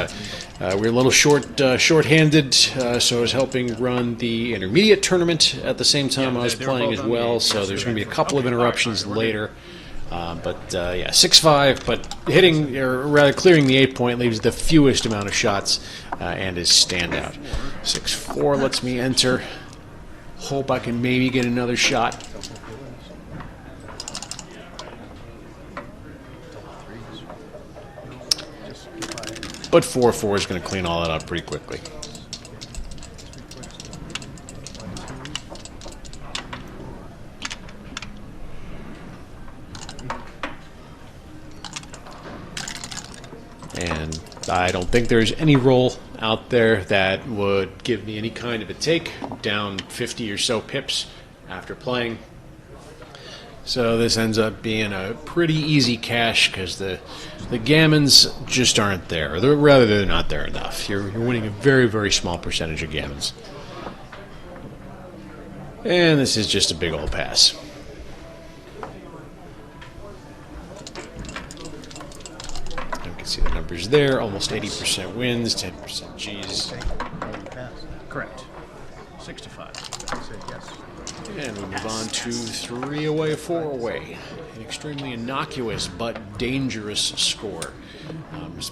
were a little short-handed, so I was helping run the intermediate tournament at the same time I was playing as well. So there's going to be a couple of interruptions later. Yeah, 6-5, but hitting, or rather clearing the 8-point leaves the fewest amount of shots and is standout. 6-4 lets me enter. Hope I can maybe get another shot. But 4-4 is going to clean all that up pretty quickly. And I don't think there's any roll out there that would give me any kind of a take. Down 50 or so pips after playing. So this ends up being a pretty easy cash because the gammons just aren't there. Or rather, they're not there enough. You're winning a very, very small percentage of gammons. And this is just a big old pass. See the numbers there, almost 80% wins, 10% G's. Correct. 6-5. And we move on to 3 away, 4 away. An extremely innocuous but dangerous score.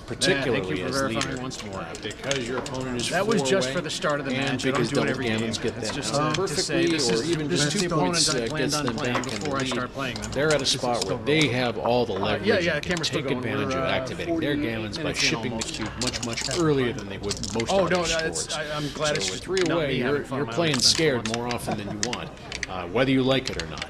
Particularly as leader. Once more. Because your opponent is that was just away, for the start of the and match. I because don't do it double every game. gammons get It's them just out to say perfectly, this or is even just 2 points gets them back in the before I start lead. playing them. They're at a spot where they have all the leverage yeah, and can camera's still take going. advantage We're, of activating their gammons by minutes in shipping the almost. cube much earlier than they would most Oh, other no, scores. I'm glad it's So with just 3 not away, me you're having fun on my own playing expense scared once. more often than you want, whether you like it or not.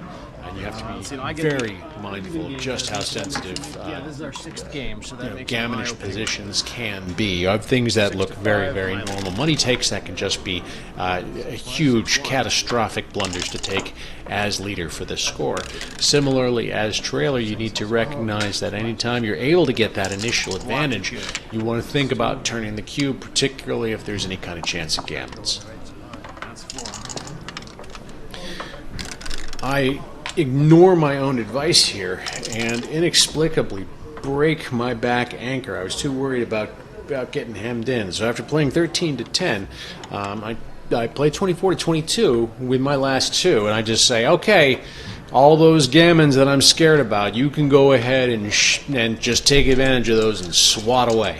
And you have to be very mindful of just how sensitive this is our 6th game, so that makes it gammonish eye-opening. positions can be. You have things that look very, very normal. Money takes that can just be huge, catastrophic blunders to take as leader for the score. Similarly, as trailer, you need to recognize that anytime you're able to get that initial advantage, you want to think about turning the cube, particularly if there's any kind of chance of gammons. I ignore my own advice here and inexplicably break my back anchor. I was too worried about getting hemmed in. So after playing 13 to 10, I played 24 to 22 with my last 2, and I just say, okay, all those gammons that I'm scared about, you can go ahead and just take advantage of those and swat away.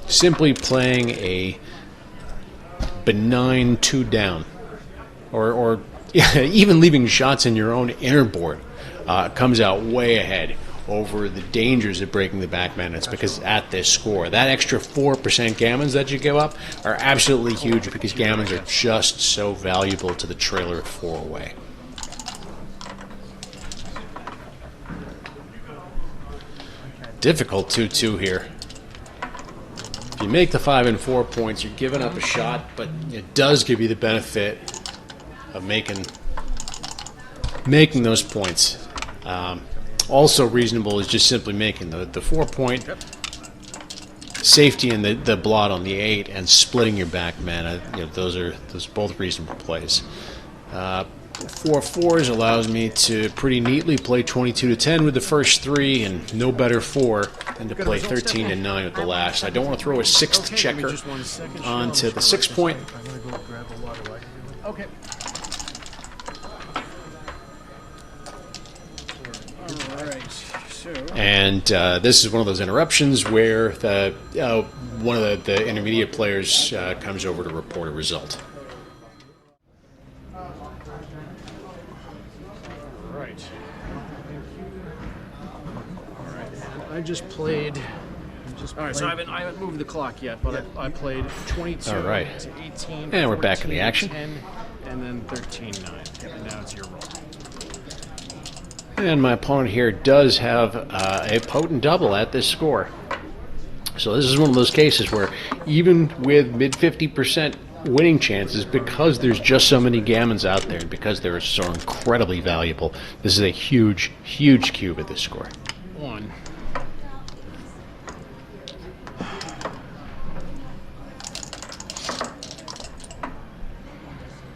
Simply playing a benign 2 down, or even leaving shots in your own inner board comes out way ahead over the dangers of breaking the backman. It's because at this score, that extra 4% gammons that you give up are absolutely huge because gammons are just so valuable to the trailer at 4 away. Difficult 2-2 here. If you make the 5 and 4 points, you're giving up a shot, but it does give you the benefit of making those points. Also reasonable is just simply making the 4-point safety and the blot on the 8 and splitting your back man. Those are both reasonable plays. 4-4s allows me to pretty neatly play 22 to 10 with the first 3, and no better 4 than to play 13 to 9 with the last. I don't want to throw a 6th checker onto the 6-point. I'm gonna go grab a water like you. Okay. And this is one of those interruptions where one of the intermediate players comes over to report a result. Right. I just played. All right, so I haven't moved the clock yet, but I played 22 All right. to 18. And we're back in the 14, action. 10, and then 13-9. And now it's your roll. And my opponent here does have a potent double at this score. So this is one of those cases where even with mid 50% winning chances, because there's just so many gammons out there and because they're so incredibly valuable, this is a huge, huge cube at this score. 1.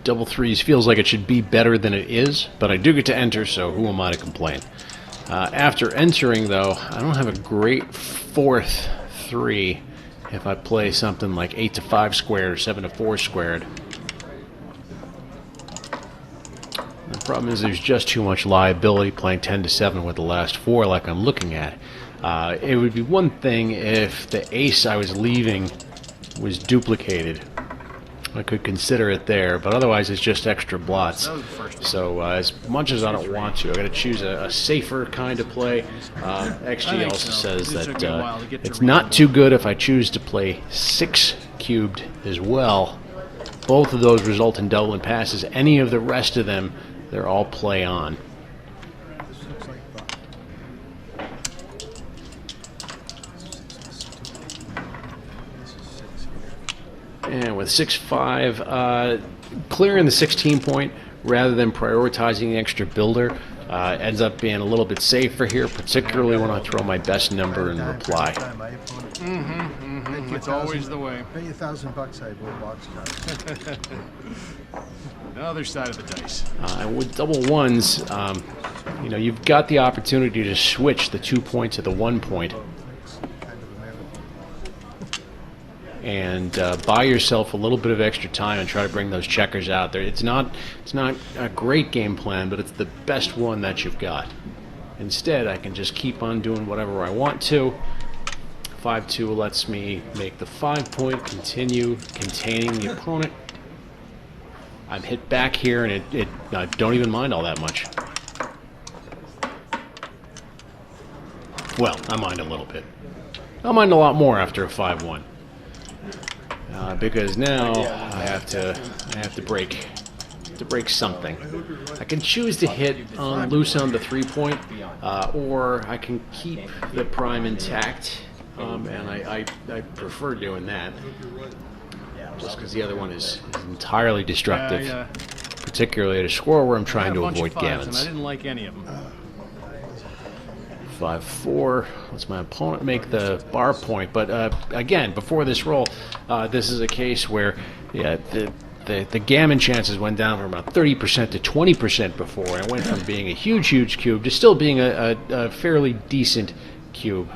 Double 3s feels like it should be better than it is, but I do get to enter, so who am I to complain? After entering, though, I don't have a great 4th 3 if I play something like 8 to 5 squared or 7 to 4 squared. Problem is there's just too much liability playing 10-7 with the last 4 like I'm looking at. It would be one thing if the ace I was leaving was duplicated. I could consider it there, but otherwise it's just extra blots. So as much as I don't want to, I've got to choose a safer kind of play. XG also says that it's not too good if I choose to play 6 cubed as well. Both of those result in double and passes. Any of the rest of them, they're all play on. This looks like And with 6-5, clearing the 16 point rather than prioritizing the extra builder ends up being a little bit safer here, particularly when I throw my best number in reply. It's always the way. Bet you $1,000 I will box cards. The other side of the dice. With double ones, you know, you've got the opportunity to switch the 2 points to the 1 point and buy yourself a little bit of extra time and try to bring those checkers out there. It's not a great game plan, but it's the best one that you've got. Instead, I can just keep on doing whatever I want to. 5-2 lets me make the 5 point, continue containing the opponent. I'm hit back here, and I don't even mind all that much. Well, I mind a little bit. I'll mind a lot more after a 5-1. Because now I have to break something. I can choose to hit loose on the 3 point, or I can keep the prime intact, and I prefer doing that. Just because the other one is entirely destructive, particularly at a score where I'm trying to avoid gammons. I didn't like any of them. 5-4 lets my opponent make the bar point, but again, before this roll, this is a case where the gammon chances went down from about 30% to 20% before, and it went from being a huge cube to still being a fairly decent cube.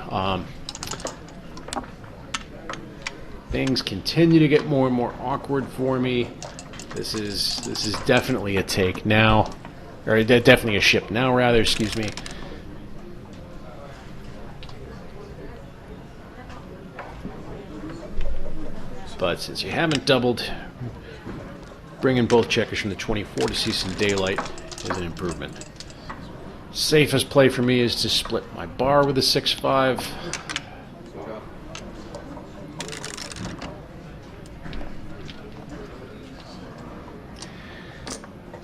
Things continue to get more and more awkward for me. This is definitely a take now, or definitely a ship now, rather. Excuse me. But since you haven't doubled, bringing both checkers from the 24 to see some daylight is an improvement. Safest play for me is to split my bar with a 6-5.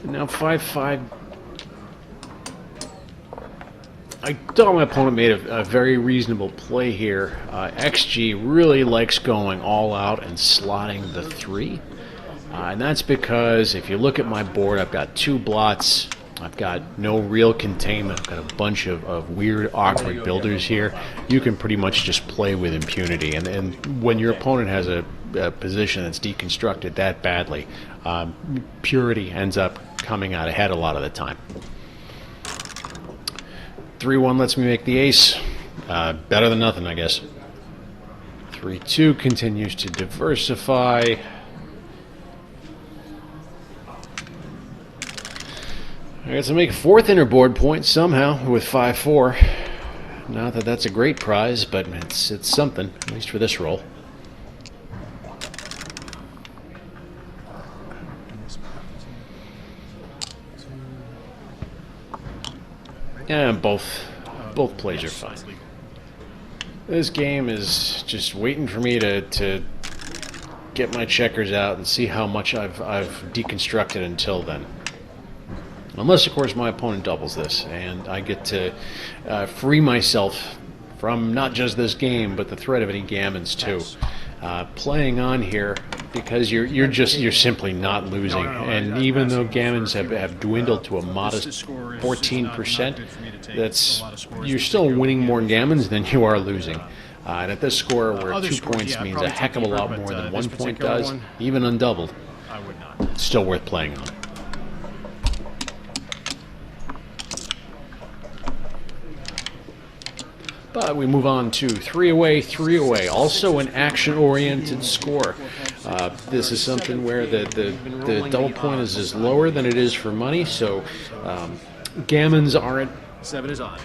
Now 5-5. I thought my opponent made a very reasonable play here. XG really likes going all out and slotting the 3. And that's because if you look at my board, I've got 2 blots. I've got no real containment. I've got a bunch of weird, awkward builders here. You can pretty much just play with impunity. And when your opponent has a position that's deconstructed that badly, purity ends up coming out ahead a lot of the time. 3-1 lets me make the ace. Better than nothing, I guess. 3-2 continues to diversify. I got to make a 4th interboard point somehow with 5-4. Not that that's a great prize, but it's something, at least for this roll. Yeah, both plays are fine. This game is just waiting for me to get my checkers out and see how much I've deconstructed until then. Unless, of course, my opponent doubles this, and I get to free myself from not just this game, but the threat of any gammons too. Playing on here because you're simply not losing, and even though gammons have dwindled to a modest 14%, you're still winning more gammons than you are losing. And at this score, where 2 points means a heck of a lot more than 1 point does, even undoubled, it's still worth playing on. But we move on to 3 away, 3 away. Also an action-oriented score. This is something where the double point is lower than it is for money, so gammons aren't 7 is on.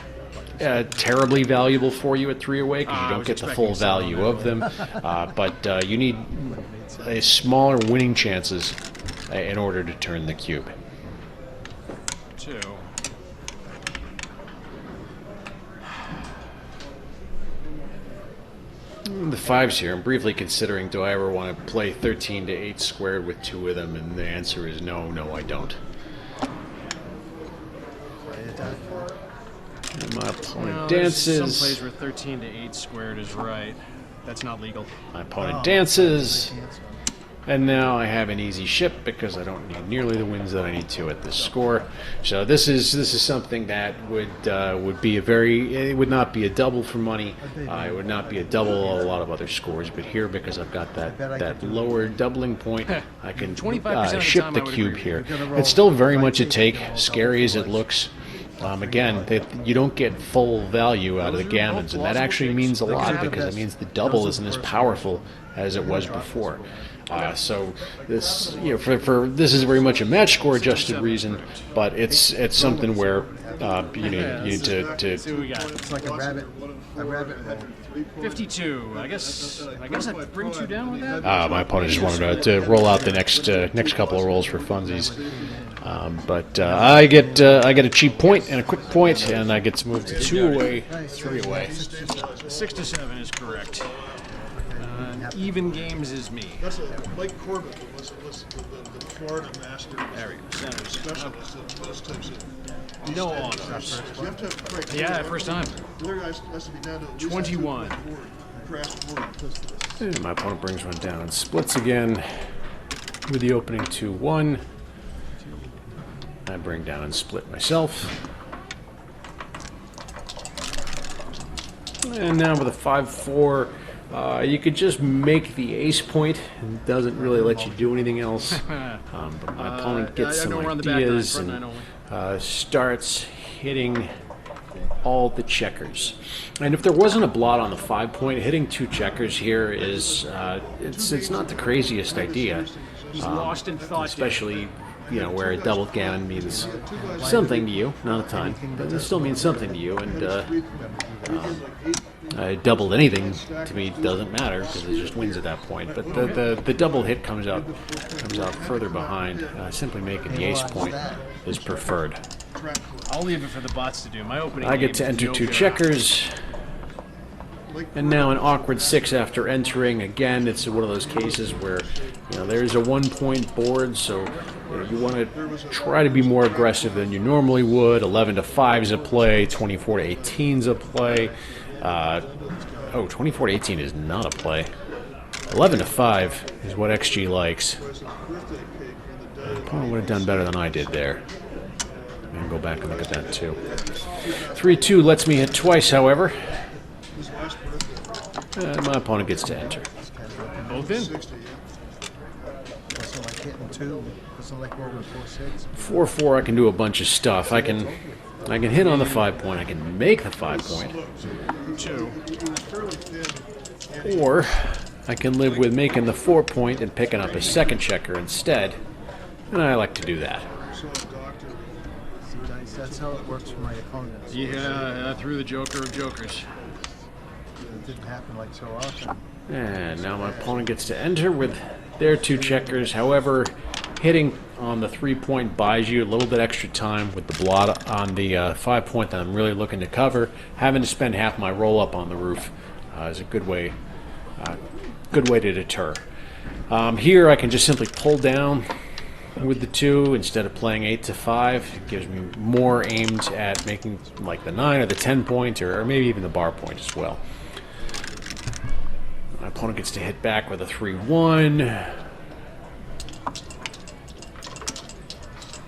terribly valuable for you at 3 away because you don't get the full value of them. But you need smaller winning chances in order to turn the cube. 2. The 5s here. I'm briefly considering, do I ever want to play 13 to 8 squared with 2 of them? And the answer is no, I don't. And my opponent dances. Some plays where 13 to 8 squared is right. That's not legal. My opponent dances. And now I have an easy ship because I don't need nearly the wins that I need to at this score. So this is something that would be it would not be a double for money. It would not be a double a lot of other scores. But here, because I've got that lower doubling point, I can ship the cube here. It's still very much a take, scary as it looks. Again, you don't get full value out of the gammons, and that actually means a lot because it means the double isn't as powerful as it was before. So this, for this is very much a match score adjusted reason, but it's something where you need to. It's like a rabbit hole. 52. I guess I bring 2 down with that. My opponent just wanted to roll out the next couple of rolls for funsies. But I get a cheap point and a quick point, and I get to move to 2 away, 3 away. 6 to 7 is correct. Even games is me. That's Mike Corbett was the Florida Master. There we go. Center. Specialist in those types of No honors. You have to have criteria. Yeah, first time. The other guys has to be down to at least 21. crash board. And my opponent brings one down and splits again with the opening 2-1. I bring down and split myself. And now with a 5-4, you could just make the ace point. It doesn't really let you do anything else. But my opponent gets some ideas and starts hitting all the checkers. And if there wasn't a blot on the 5 point, hitting 2 checkers here is it's not the craziest idea. He's lost in thought. Especially where a double gammon means something to you, not a ton, but it still means something to you, and doubled anything to me doesn't matter because it just wins at that point. But the double hit comes out further behind. Simply making the ace point is preferred. I'll leave it for the bots to do. My opening. I get to enter 2 checkers. And now an awkward 6 after entering. Again, it's one of those cases where there's a 1 point board, so you want to try to be more aggressive than you normally would. 11 to 5 is a play. 24 to 18 is a play. 24 to 18 is not a play. 11 to 5 is what XG likes. My opponent would have done better than I did there. I'm going to go back and look at that too. 3-2 lets me hit twice, however. And my opponent gets to enter. Both in. Doesn't like hitting 2. Doesn't like rolling 4-6. 4-4, I can do a bunch of stuff. I can hit on the 5 point. I can make the 5 point. 2. Or I can live with making the 4 point and picking up a second checker instead. And I like to do that. That's how it works for my opponents. Yeah, I threw the joker of jokers. It didn't happen like so often. And now my opponent gets to enter with their 2 checkers. However, hitting on the 3 point buys you a little bit extra time with the blot on the 5 point that I'm really looking to cover. Having to spend half my roll up on the roof is a good way to deter. Here I can just simply pull down with the 2 instead of playing 8 to 5. It gives me more aimed at making like the 9 or the 10 point or maybe even the bar point as well. My opponent gets to hit back with a 3-1.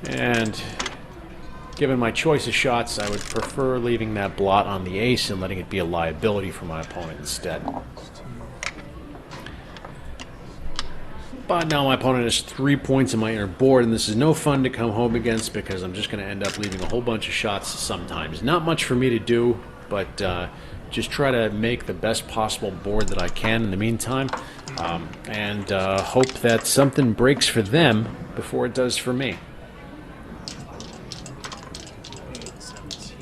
And given my choice of shots, I would prefer leaving that blot on the ace and letting it be a liability for my opponent instead. But now my opponent has 3 points in my inner board, and this is no fun to come home against because I'm just going to end up leaving a whole bunch of shots sometimes. Not much for me to do, but just try to make the best possible board that I can in the meantime, and hope that something breaks for them before it does for me. 8-17.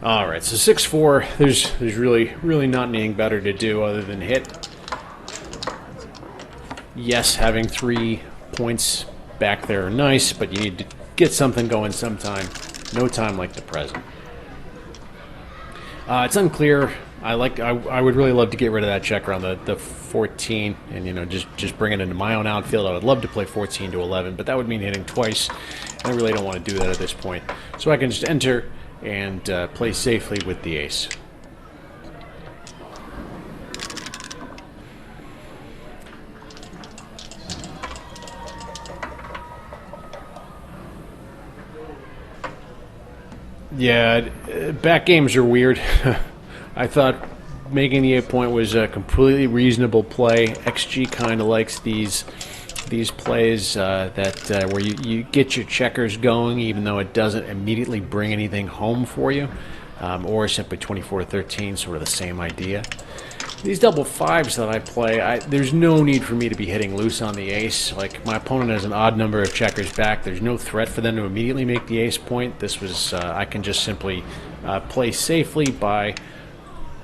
All right, so 6-4. There's really not anything better to do other than hit. Yes, having 3 points back there are nice, but you need to get something going sometime. No time like the present. It's unclear. I would really love to get rid of that checker on the 14, and just bring it into my own outfield. I would love to play 14 to 11, but that would mean hitting twice, and I really don't want to do that at this point. So I can just enter and play safely with the ace. Yeah, back games are weird. I thought making the 8-point was a completely reasonable play. XG kind of likes these plays where you get your checkers going, even though it doesn't immediately bring anything home for you, or simply 24-13, sort of the same idea. These double 5s that I play, there's no need for me to be hitting loose on the ace. Like, my opponent has an odd number of checkers back. There's no threat for them to immediately make the ace point. This was, I can just simply play safely by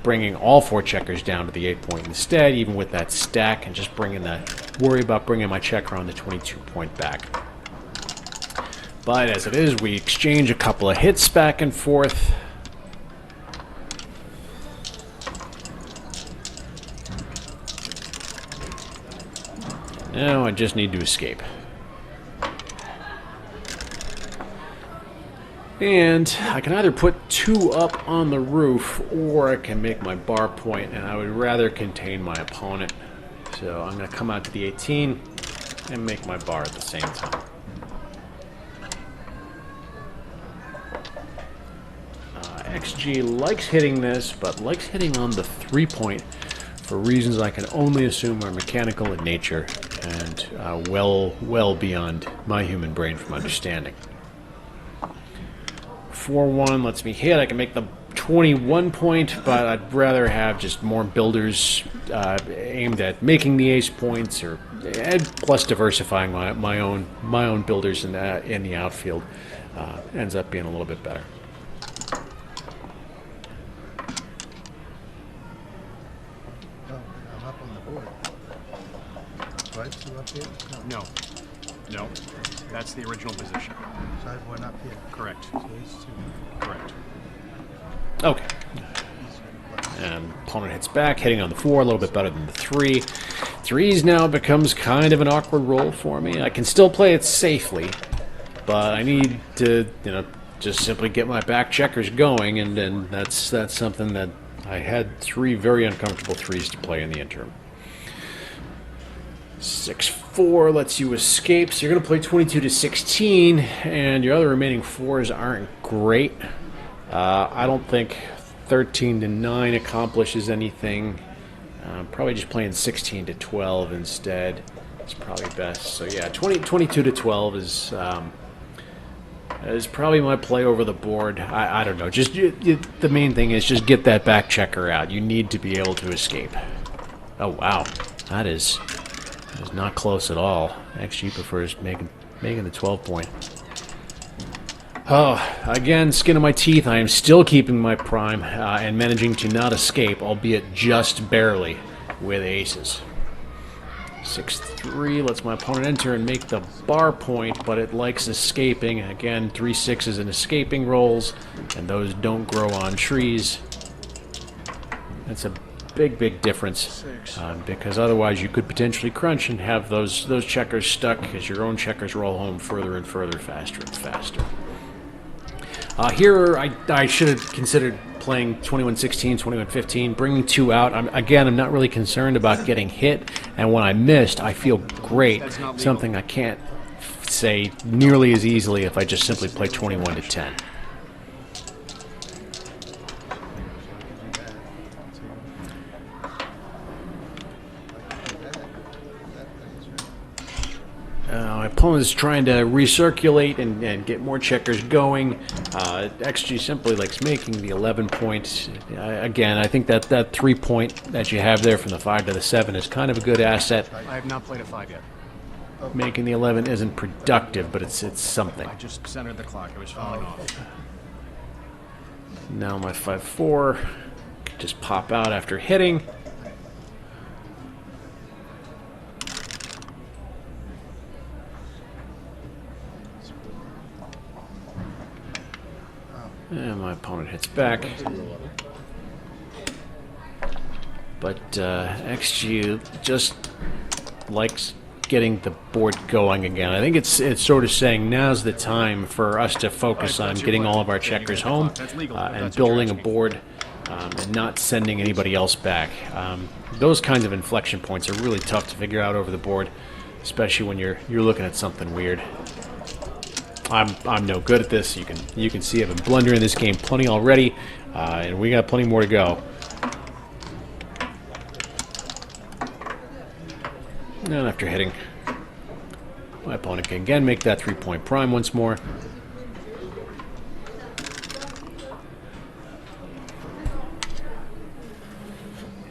bringing all 4 checkers down to the 8-point instead, even with that stack, and just worry about bringing my checker on the 22-point back. But as it is, we exchange a couple of hits back and forth. Now I just need to escape. And I can either put 2 up on the roof, or I can make my bar point, and I would rather contain my opponent. So I'm going to come out to the 18 and make my bar at the same time. XG likes hitting this, but likes hitting on the 3-point for reasons I can only assume are mechanical in nature and well beyond my human brain from understanding. 4-1 lets me hit. I can make the 21-point, but I'd rather have just more builders aimed at making the ace points, plus diversifying my own builders in the outfield. Ends up being a little bit better. I'm up on the board. Right, two up here? No. That's the original position. So I have one up here. Correct. So these 2. Correct. Okay. And opponent hits back, hitting on the 4, a little bit better than the 3. 3s now becomes kind of an awkward roll for me. I can still play it safely, but I need to, just simply get my back checkers going, and that's something that I had 3 very uncomfortable 3s to play in the interim. 6-4 lets you escape, so you're going to play 22-16, and your other remaining 4s aren't great. I don't think 13-9 accomplishes anything. Probably just playing 16-12 instead. It's probably best. So yeah, 22-12 is probably my play over the board. I don't know. Just the main thing is just get that back checker out. You need to be able to escape. Oh wow, that is not close at all. XG prefers making the 12-point. Oh, again, skin of my teeth. I am still keeping my prime and managing to not escape, albeit just barely, with aces. 6-3 lets my opponent enter and make the bar point, but it likes escaping. Again, 3 6s in escaping rolls, and those don't grow on trees. That's a big difference, because otherwise you could potentially crunch and have those checkers stuck as your own checkers roll home further and further, faster and faster. Here, I should have considered playing 21-16, 21-15, bringing 2 out. I'm not really concerned about getting hit, and when I missed, I feel great. Something I can't say nearly as easily if I just simply play 21-10. opponent's trying to recirculate and get more checkers going. XG simply likes making the 11 point. Again, I think that 3 point that you have there from the 5 to the 7 is kind of a good asset. I have not played a 5 yet. Making the 11 isn't productive, but it's something. I just centered the clock. It was falling off. Now my 5-4 could just pop out after hitting. And my opponent hits back. But XG just likes getting the board going again. I think it's sort of saying now's the time for us to focus on getting all of our checkers home and building a board and not sending anybody else back. Those kinds of inflection points are really tough to figure out over the board, especially when you're looking at something weird. I'm no good at this. You can see I've been blundering this game plenty already, and we got plenty more to go. And after hitting, my opponent can again make that 3 point prime once more.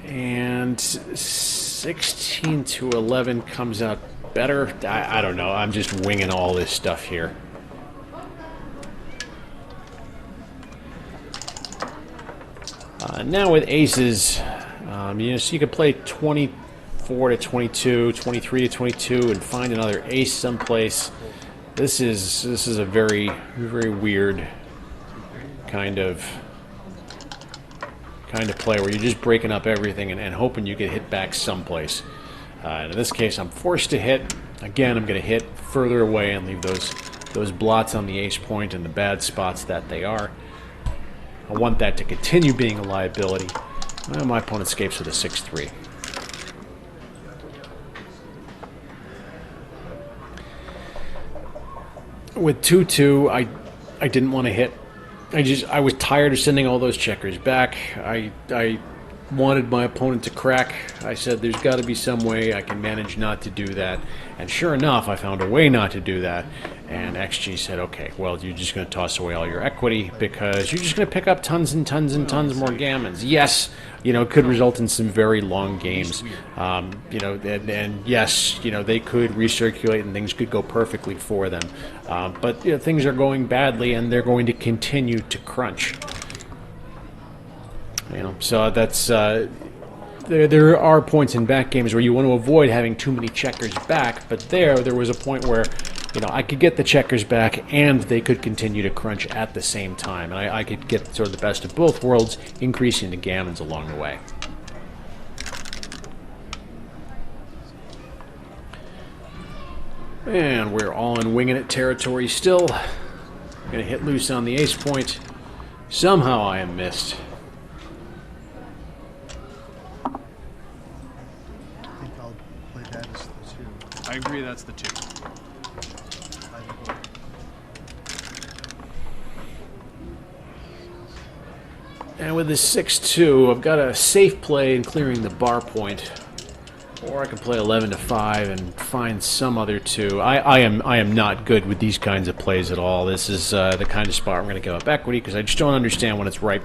And 16 to 11 comes out better. I don't know. I'm just winging all this stuff here. Now with aces, so you could play 24 to 22, 23 to 22, and find another ace someplace. This is a very, very weird kind of play where you're just breaking up everything and hoping you get hit back someplace. And in this case, I'm forced to hit. Again, I'm going to hit further away and leave those blots on the ace point in the bad spots that they are. I want that to continue being a liability. Well, my opponent escapes with a 6-3. With 2-2, I didn't want to hit. I was tired of sending all those checkers back. I wanted my opponent to crack. I said there's got to be some way I can manage not to do that. And sure enough, I found a way not to do that. And XG said, okay, well, you're just going to toss away all your equity because you're just going to pick up tons and tons and tons more gammons. Yes, it could result in some very long games. And yes, they could recirculate and things could go perfectly for them. But things are going badly and they're going to continue to crunch. So that's there are points in back games where you want to avoid having too many checkers back, but there was a point where I could get the checkers back and they could continue to crunch at the same time, and I could get sort of the best of both worlds, increasing the gammons along the way. And we're all in winging it territory still. I'm gonna hit loose on the ace point. Somehow I am missed. I agree, that's the 2. And with this 6-2, I've got a safe play in clearing the bar point. Or I can play 11 to 5 and find some other 2. I am not good with these kinds of plays at all. This is the kind of spot I'm going to give up equity because I just don't understand when it's right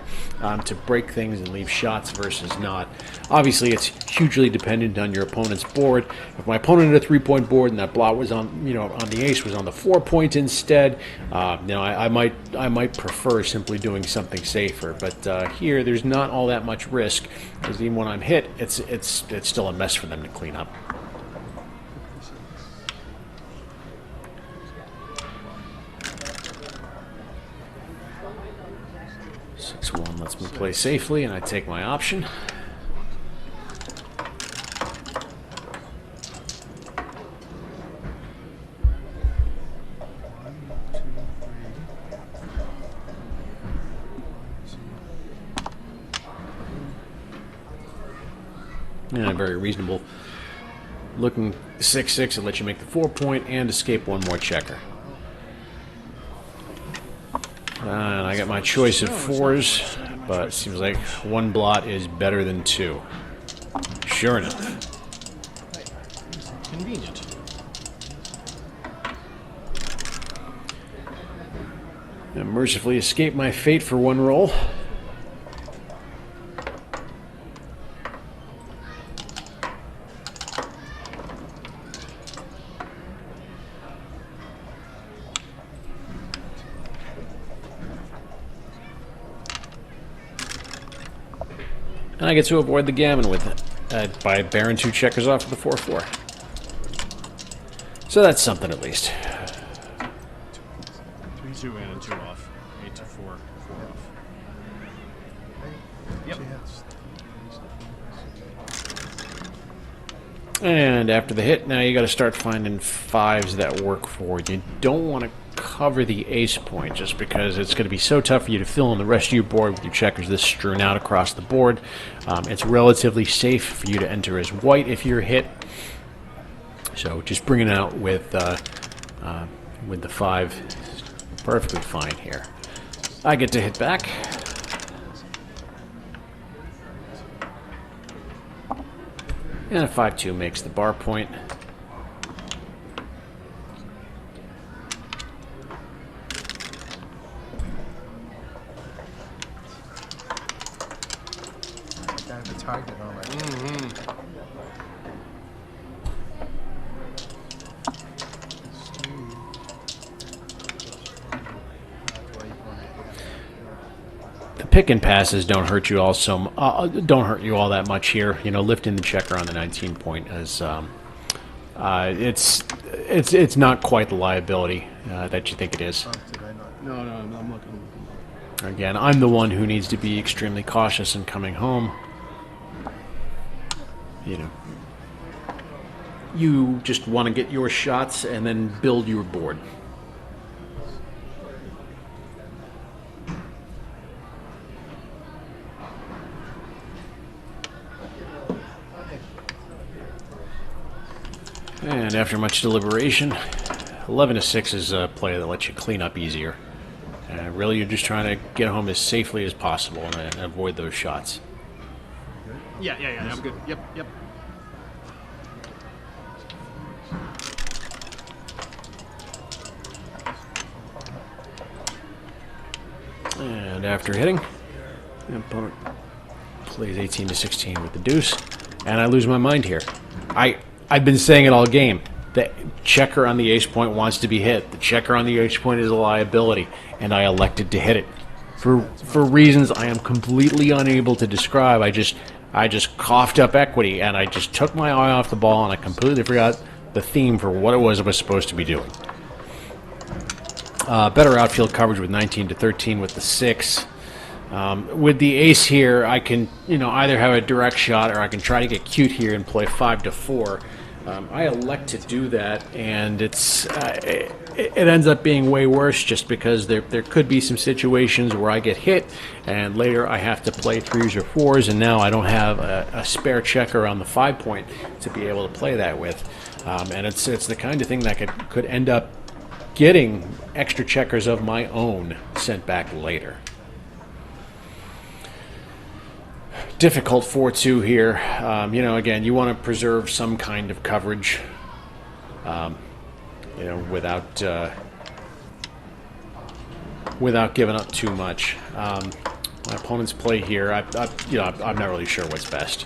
to break things and leave shots versus not. Obviously, it's hugely dependent on your opponent's board. If my opponent had a 3-point board and that blot was on, on the ace was on the 4-point instead, I might prefer simply doing something safer. But here, there's not all that much risk because even when I'm hit, it's still a mess for them to clean up. One lets me play safely, and I take my option. And a very reasonable looking 6-6 that lets you make the 4-point and escape one more checker. And I got my choice of 4s, but it seems like one blot is better than 2. Sure enough. Convenient. I mercifully escaped my fate for one roll. And I get to avoid the gammon with it by bearing 2 checkers off of the 4-4. So that's something at least. 2 in and 2 off. 8 to 4, 4 off. Yep. And after the hit, now you got to start finding 5s that work for you. You don't want to cover the ace point just because it's going to be so tough for you to fill in the rest of your board with your checkers this strewn out across the board. It's relatively safe for you to enter as white if you're hit. So just bringing it out with the 5 is perfectly fine here. I get to hit back. And a 5-2 makes the bar point. I have a target on my The pick and passes don't hurt you all all that much here. You know, lifting the checker on the 19 point is it's not quite the liability that you think it is. No, I'm looking. Again, I'm the one who needs to be extremely cautious in coming home. You know, you just want to get your shots and then build your board. And after much deliberation, 11 to 6 is a play that lets you clean up easier. Really, you're just trying to get home as safely as possible and avoid those shots. Yeah, I'm good. Yep. And after hitting, the opponent plays 18 to 16 with the deuce, and I lose my mind here. I've been saying it all game. The checker on the ace point wants to be hit. The checker on the ace point is a liability, and I elected to hit it for reasons I am completely unable to describe. I just coughed up equity, and I just took my eye off the ball, and I completely forgot the theme for what it was I was supposed to be doing. Better outfield coverage with 19 to 13 with the 6. With the ace here, I can either have a direct shot or I can try to get cute here and play 5 to 4. I elect to do that, and it ends up being way worse just because there could be some situations where I get hit, and later I have to play 3s or 4s, and now I don't have a spare checker on the 5 point to be able to play that with. And it's the kind of thing that could end up getting extra checkers of my own sent back later. Difficult 4-2 here. Again, you want to preserve some kind of coverage, without giving up too much. My opponent's play here, I'm not really sure what's best.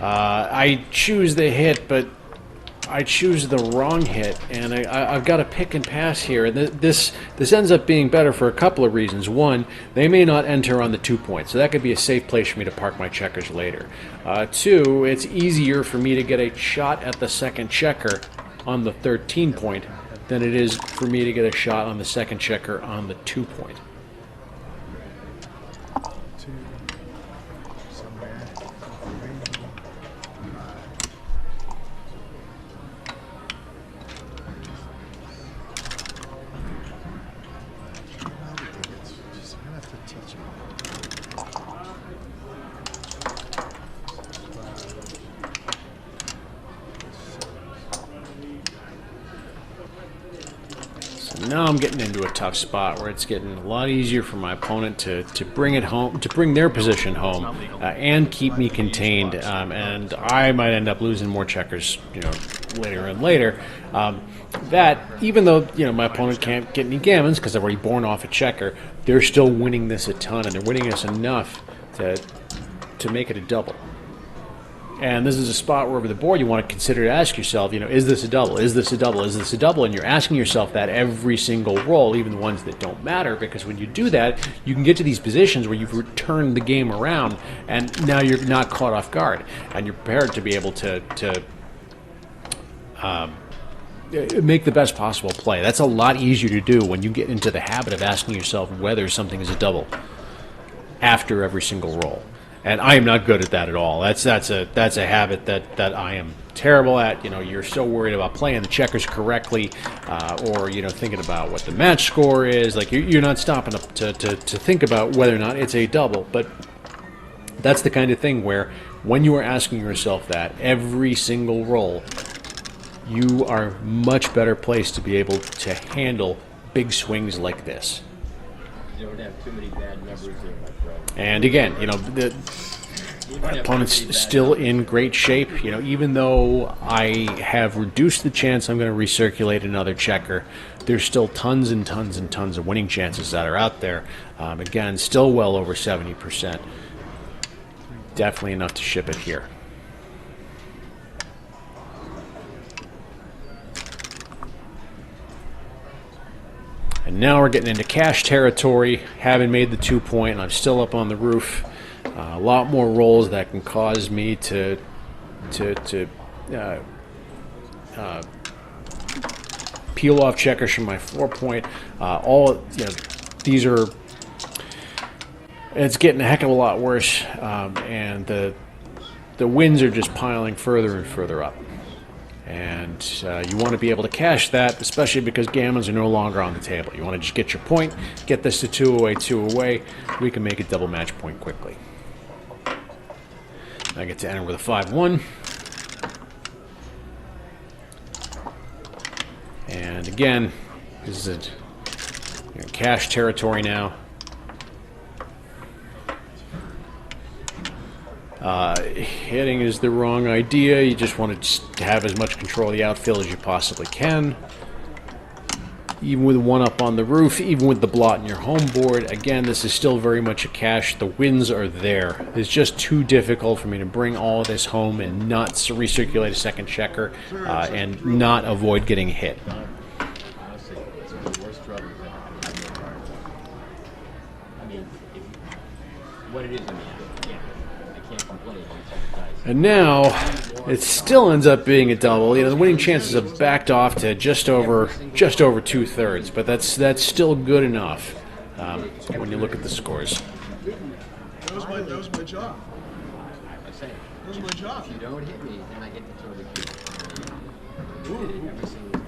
I choose the hit, but I choose the wrong hit, and I've got to pick and pass here. This ends up being better for a couple of reasons. One, they may not enter on the 2 point, so that could be a safe place for me to park my checkers later. 2, it's easier for me to get a shot at the second checker on the 13 point than it is for me to get a shot on the second checker on the 2 point. Now I'm getting into a tough spot where it's getting a lot easier for my opponent to bring it home, to bring their position home, and keep me contained. And I might end up losing more checkers, later and later. That, even though, you know, my opponent can't get any gammons because I've already borne off a checker, they're still winning this a ton, and they're winning us enough to make it a double. And this is a spot where over the board you want to consider to ask yourself, you know, is this a double? Is this a double? Is this a double? And you're asking yourself that every single roll, even the ones that don't matter, because when you do that, you can get to these positions where you've turned the game around, and now you're not caught off guard, and you're prepared to be able to make the best possible play. That's a lot easier to do when you get into the habit of asking yourself whether something is a double after every single roll. And I am not good at that at all. That's a habit that I am terrible at. You know, you're so worried about playing the checkers correctly, or, you know, thinking about what the match score is. Like, you're not stopping up to think about whether or not it's a double. But that's the kind of thing where when you are asking yourself that every single roll, you are much better placed to be able to handle big swings like this. You don't have too many bad numbers there, my friend. And again, you know, my opponent's still in great shape. You know, even though I have reduced the chance I'm going to recirculate another checker, there's still tons and tons and tons of winning chances that are out there. Again, still well over 70%. Definitely enough to ship it here. And now we're getting into cash territory. Haven't made the 2-point, and I'm still up on the roof. A lot more rolls that can cause me to peel off checkers from my 4-point. All, you know, these are. It's getting a heck of a lot worse, and the wins are just piling further and further up. And you want to be able to cash that, especially because gammons are no longer on the table. You want to just get your point, get this to 2 away, 2 away. We can make a double match point quickly. I get to enter with a 5-1. And again, this is cash territory now. Hitting is the wrong idea. You just want to have as much control of the outfield as you possibly can. Even with one up on the roof, even with the blot in your home board, again, this is still very much a cash. The wins are there. It's just too difficult for me to bring all of this home and not recirculate a second checker and not avoid getting hit. Honestly, it's one of the worst troubles that I've ever had. I mean, what it is, I mean, I can't complain. And now, it still ends up being a double. You know, the winning chances have backed off to just over 2/3, but that's still good enough when you look at the scores. That was my job. I'm saying, That was my job. if you don't hit me, then I get to throw the cube. Every single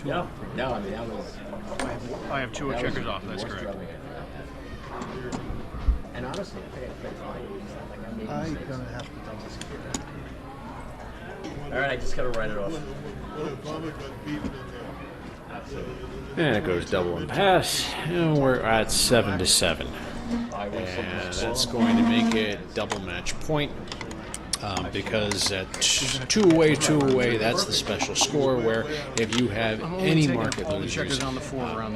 time. No, I mean, that was... I have 2 checkers off. That's worst correct. trouble I ever had. And honestly, I think I played fine. It's not like I made I'm mistakes. gonna have to double skip. All right, I just gotta write it off. When Obama got beaten in the Absolutely. And it goes double and pass, and we're at 7-7. And that's going to make it double match point. Because at 2 away, 2 away, that's the special score where if you have any market losers,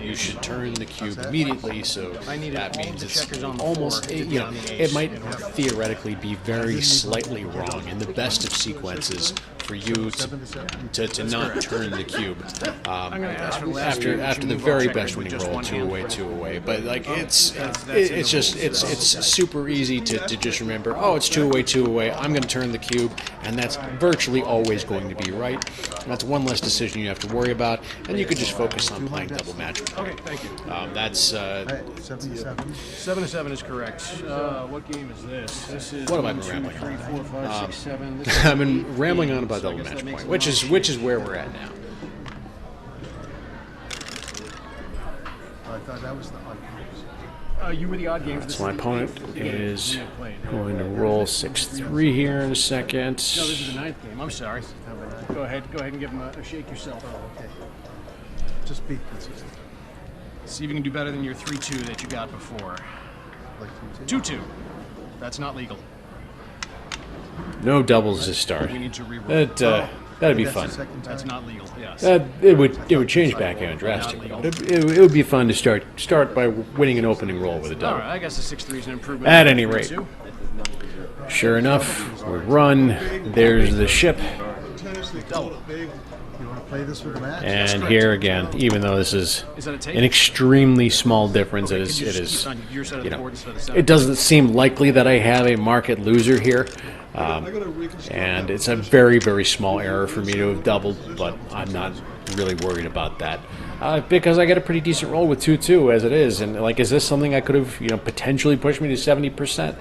you should turn the cube immediately. So that means it's almost, you know, it might theoretically be very slightly wrong in the best of sequences for you to not turn the cube after the very best winning roll, 2 away, 2 away. But like it's super easy to just remember, oh, it's 2 away, 2 away. I'm going to turn the cube, and that's virtually always going to be right. And that's one less decision you have to worry about, and you can just focus on playing double match. Okay, thank you. That's 7-7. 7-7 is correct. What game is this? This is What have I 1, been 2, rambling 3, on? 4, 5, 6, 7. This is I've been rambling on about So I double guess match that makes point, it which is where we're at now. I thought that was the odd games. you were the odd games. So my opponent is going to roll 6-3 here in a second. No, this is the 9th game. I'm sorry. Go ahead and give him a shake yourself. Okay. Just be consistent. See if you can do better than your 3-2 that you got before. Like 2-2. That's not legal. No doubles to start. We need to reroll. That'd be That's fun. the second time. That's not legal. Yes. It would change backgammon drastically. It would be fun to start by winning an opening roll with a All double. right. I guess the 6-3 is an improvement. At over any rate. 3-2. Sure enough, we run. There's the ship, Tennis, they call it bagel. You want to play this with a match? and here again, even though this is Is that a take? an extremely small difference, it is. Could you It just is. keep on your side of You the know, board instead of the center? it doesn't seem likely that I have a market loser here. I gotta reconstruct. And it's a very, very small error for me to have doubled, but I'm not really worried about that. Because I get a pretty decent roll with 2-2 as it is. And, like, is this something I could have, potentially pushed me to 70%?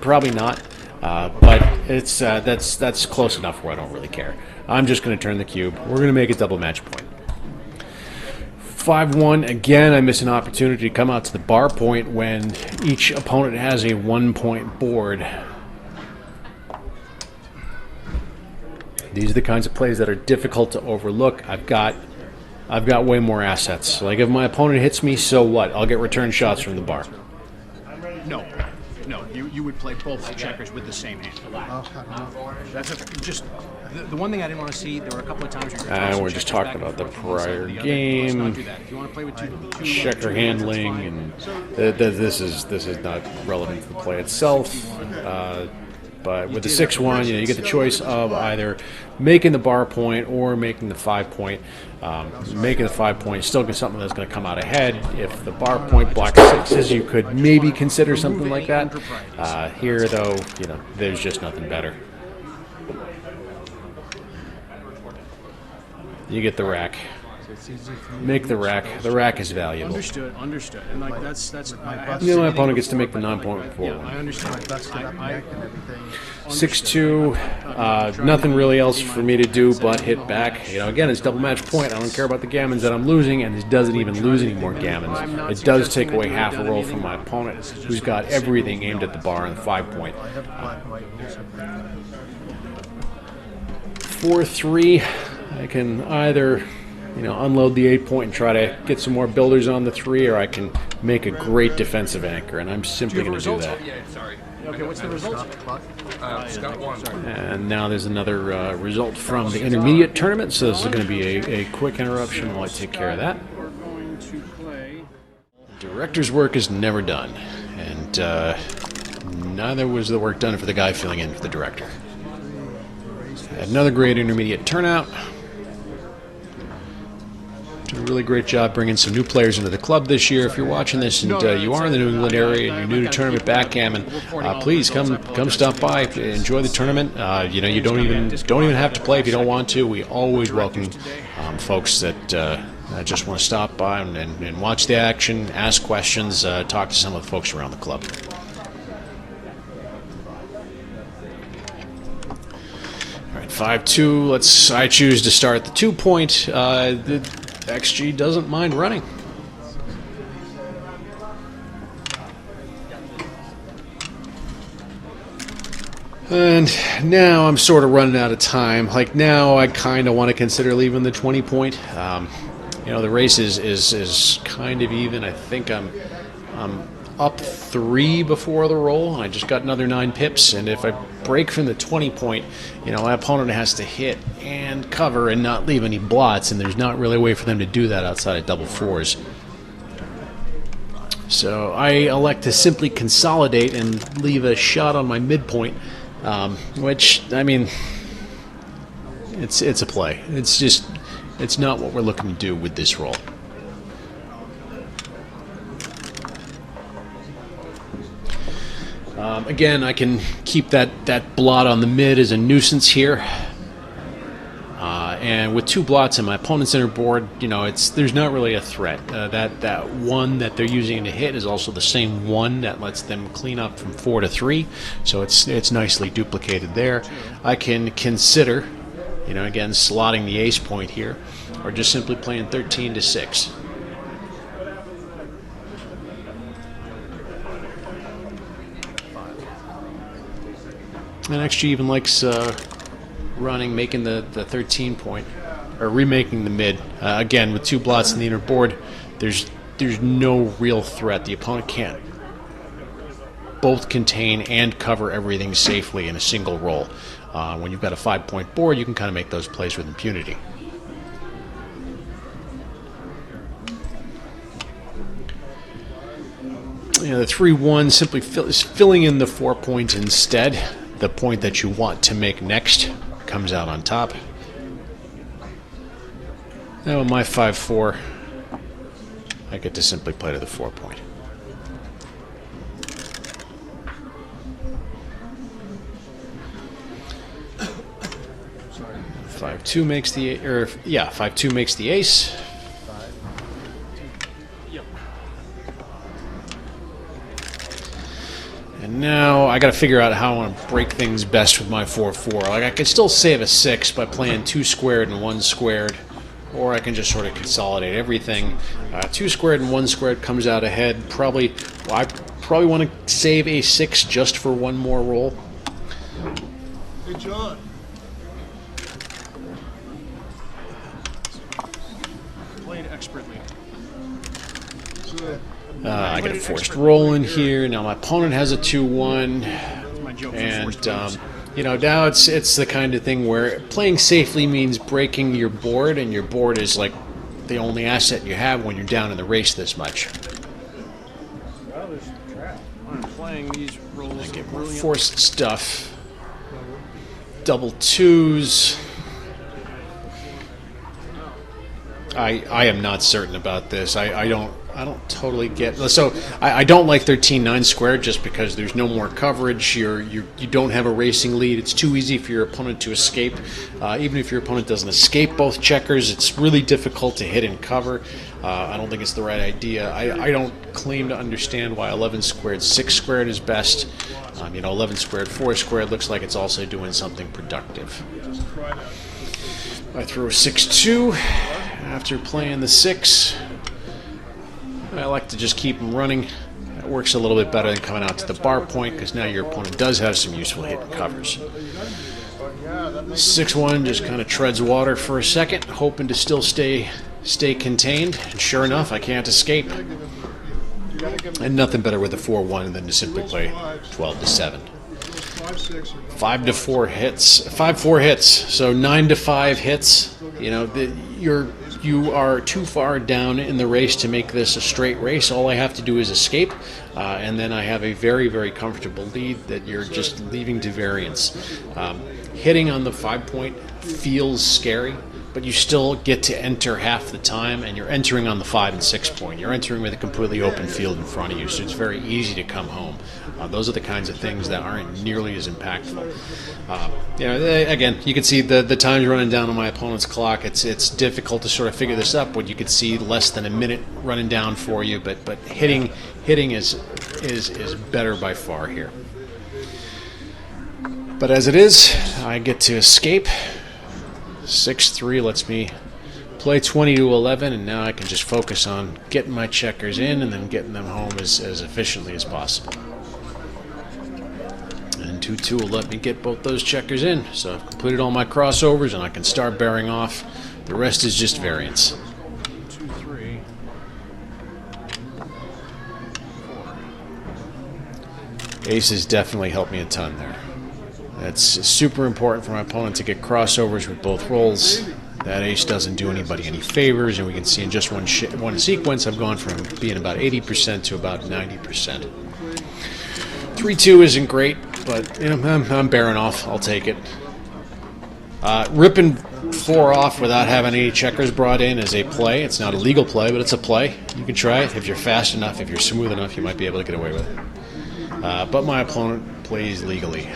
Probably not. But it's that's close enough where I don't really care. I'm just going to turn the cube. We're going to make a double match point. 5-1. Again, I miss an opportunity to come out to the bar point when each opponent has a 1-point board. These are the kinds of plays that are difficult to overlook. I've got way more assets. Like, if my opponent hits me, so what? I'll get return shots from the bar. No. You would play both checkers with the same hand. That's just the one thing I didn't want to see. There were a couple of times where you're We're just talking about the prior game. Let's not do that. If you want to play with two Checker handling, and this is not relevant to the play itself. But with the 6-1, you get the choice of either making the bar point or making the 5-point. Making the 5-point still get something that's going to come out ahead. If the bar point blocks 6s, you could maybe consider something like that. Here, though, there's just nothing better. You get the rack. Make the rack. The rack is valuable. Understood. And like that's my My opponent gets to make the 9-point forward. I understand. I 6-2. Nothing really else for me to do but hit back. Again, it's double match point. I don't care about the gammons that I'm losing, and it doesn't even lose any more gammons. It does take away half a roll from my opponent, who's got everything aimed at the bar on the 5-point. I have black and white rules. 4-3. I can either unload the 8-point and try to get some more builders on the 3, or I can make a great defensive anchor, and I'm simply going to do that. Okay, what's the result? Scott won. And now there's another result from the intermediate tournament, so this is going to be a quick interruption while I take care of that. We're going to play. Director's work is never done, and neither was the work done for the guy filling in for the director. Another great intermediate turnout. Did a really great job bringing some new players into the club this year. If you're watching this and you are in the New England area and you're new to tournament backgammon, please come stop by, enjoy the tournament. You don't even have to play if you don't want to. We always welcome folks that just want to stop by and watch the action, ask questions, talk to some of the folks around the club. All right, 5-2. I choose to start the 2-point. The XG doesn't mind running. And now I'm sort of running out of time. Like, now I kind of want to consider leaving the 20-point. The race is kind of even. I think I'm up 3 before the roll, and I just got another 9 pips. And if I break from the 20-point, my opponent has to hit and cover and not leave any blots, and there's not really a way for them to do that outside of double 4s. So I elect to simply consolidate and leave a shot on my midpoint, which, I mean, it's a play. It's not what we're looking to do with this roll. Again, I can keep that blot on the mid as a nuisance here. And with 2 blots in my opponent's inner board, there's not really a threat. That 1 that they're using to hit is also the same 1 that lets them clean up from 4 to 3. So it's nicely duplicated there. I can consider, again, slotting the ace point here, or just simply playing 13 to 6. And XG even likes running, making the 13-point, or remaking the mid. Again, with 2 blots in the inner board, there's no real threat. The opponent can't both contain and cover everything safely in a single roll. When you've got a 5-point board, you can kind of make those plays with impunity. The 3-1 simply is filling in the 4-point instead. The point that you want to make next comes out on top. Now with my 5-4, I get to simply play to the 4-point. 5-2 makes the 5-2 makes the ace. And now I got to figure out how I want to break things best with my 4-4. Like, I could still save a 6 by playing 2 squared and 1 squared, or I can just sort of consolidate everything. 2 squared and 1 squared comes out ahead. I probably want to save a 6 just for one more roll. Hey, John. Played expertly. So, I get a forced roll in here. Now my opponent has a 2-1, My joke for and forced moves. now it's the kind of thing where playing safely means breaking your board, and your board is like the only asset you have when you're down in the race this much. I'm playing these rolls. I get more forced stuff. Double 2s. I am not certain about this. I don't totally get. So I don't like 13-9 squared just because there's no more coverage. You don't have a racing lead. It's too easy for your opponent to escape. Even if your opponent doesn't escape both checkers, it's really difficult to hit and cover. I don't think it's the right idea. I don't claim to understand why 11 squared 6 squared is best. 11 squared 4 squared looks like it's also doing something productive. I throw a 6-2 after playing the 6. I like to just keep them running. That works a little bit better than coming out to the bar point, because now your opponent does have some useful hidden covers. 6-1 just kind of treads water for a second, hoping to still stay contained. And sure enough, I can't escape. And nothing better with a 4-1 than to simply play 12-7. 5-4 hits. 5-4 hits. So 9-5 hits. You are too far down in the race to make this a straight race. All I have to do is escape, and then I have a very, very comfortable lead that you're just leaving to variance. Hitting on the 5-point feels scary, but you still get to enter half the time, and you're entering on the 5 and 6 point. You're entering with a completely open field in front of you, so it's very easy to come home. Those are the kinds of things that aren't nearly as impactful. Again, you can see the time's running down on my opponent's clock. It's difficult to sort of figure this up when you can see less than a minute running down for you, but hitting is better by far here. But as it is, I get to escape. 6-3 lets me play 20-11, and now I can just focus on getting my checkers in and then getting them home as efficiently as possible. And 2-2 will let me get both those checkers in, so I've completed all my crossovers and I can start bearing off. The rest is just variance. 2-3. 4. Aces definitely helped me a ton there. That's super important for my opponent to get crossovers with both rolls. That ace doesn't do anybody any favors, and we can see in just one sequence I've gone from being about 80% to about 90%. 3-2 isn't great, but I'm bearing off. I'll take it. Ripping 4 off without having any checkers brought in is a play. It's not a legal play, but it's a play. You can try it. If you're fast enough, if you're smooth enough, you might be able to get away with it. But my opponent plays legally.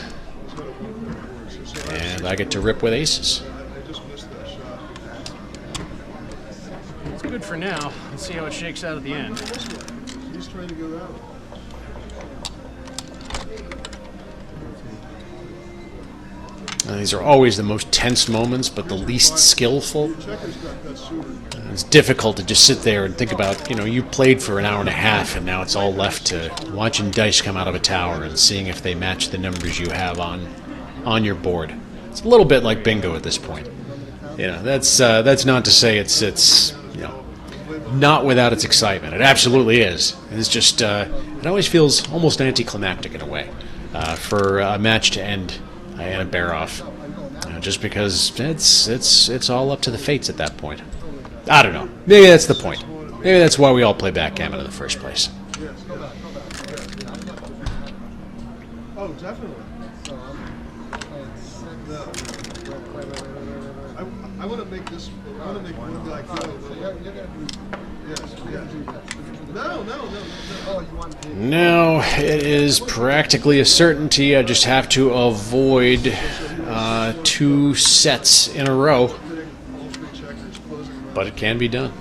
And I get to rip with aces. It's good for now. Let's see how it shakes out at the end. He's trying to go out. These are always the most tense moments, but the least skillful. Checker's got that suitor. It's difficult to just sit there and think about, you played for an hour and a half, and now it's all left to watching dice come out of a tower and seeing if they match the numbers you have on your board. It's a little bit like bingo at this point. That's not to say it's not without its excitement. It absolutely is. It's just It always feels almost anticlimactic in a way for a match to end and a bear off, just because it's all up to the fates at that point. I don't know. Maybe that's the point. Maybe that's why we all play backgammon in the first place. Oh, definitely. No. I want to make this. I want to make one guy feel a little. Yes. No, it is practically a certainty. I just have to avoid 2 sets in a row. But it can be done.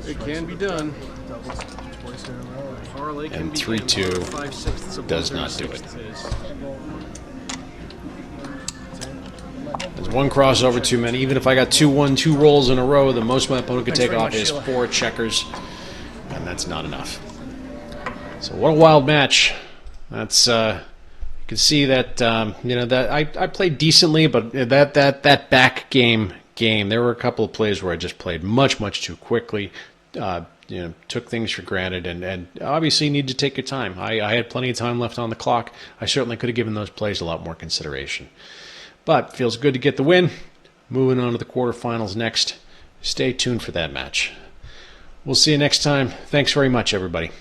It can be done. And 3-2 does not do it. There's 1 crossover too many. Even if I got 2-1, 2 rolls in a row, the most my opponent could take off is 4 checkers, and that's not enough. So what a wild match. That's you can see that that I played decently, but that back game there were a couple of plays where I just played much too quickly. Took things for granted, and obviously you need to take your time. I had plenty of time left on the clock. I certainly could have given those plays a lot more consideration. But feels good to get the win. Moving on to the quarterfinals next. Stay tuned for that match. We'll see you next time. Thanks very much, everybody.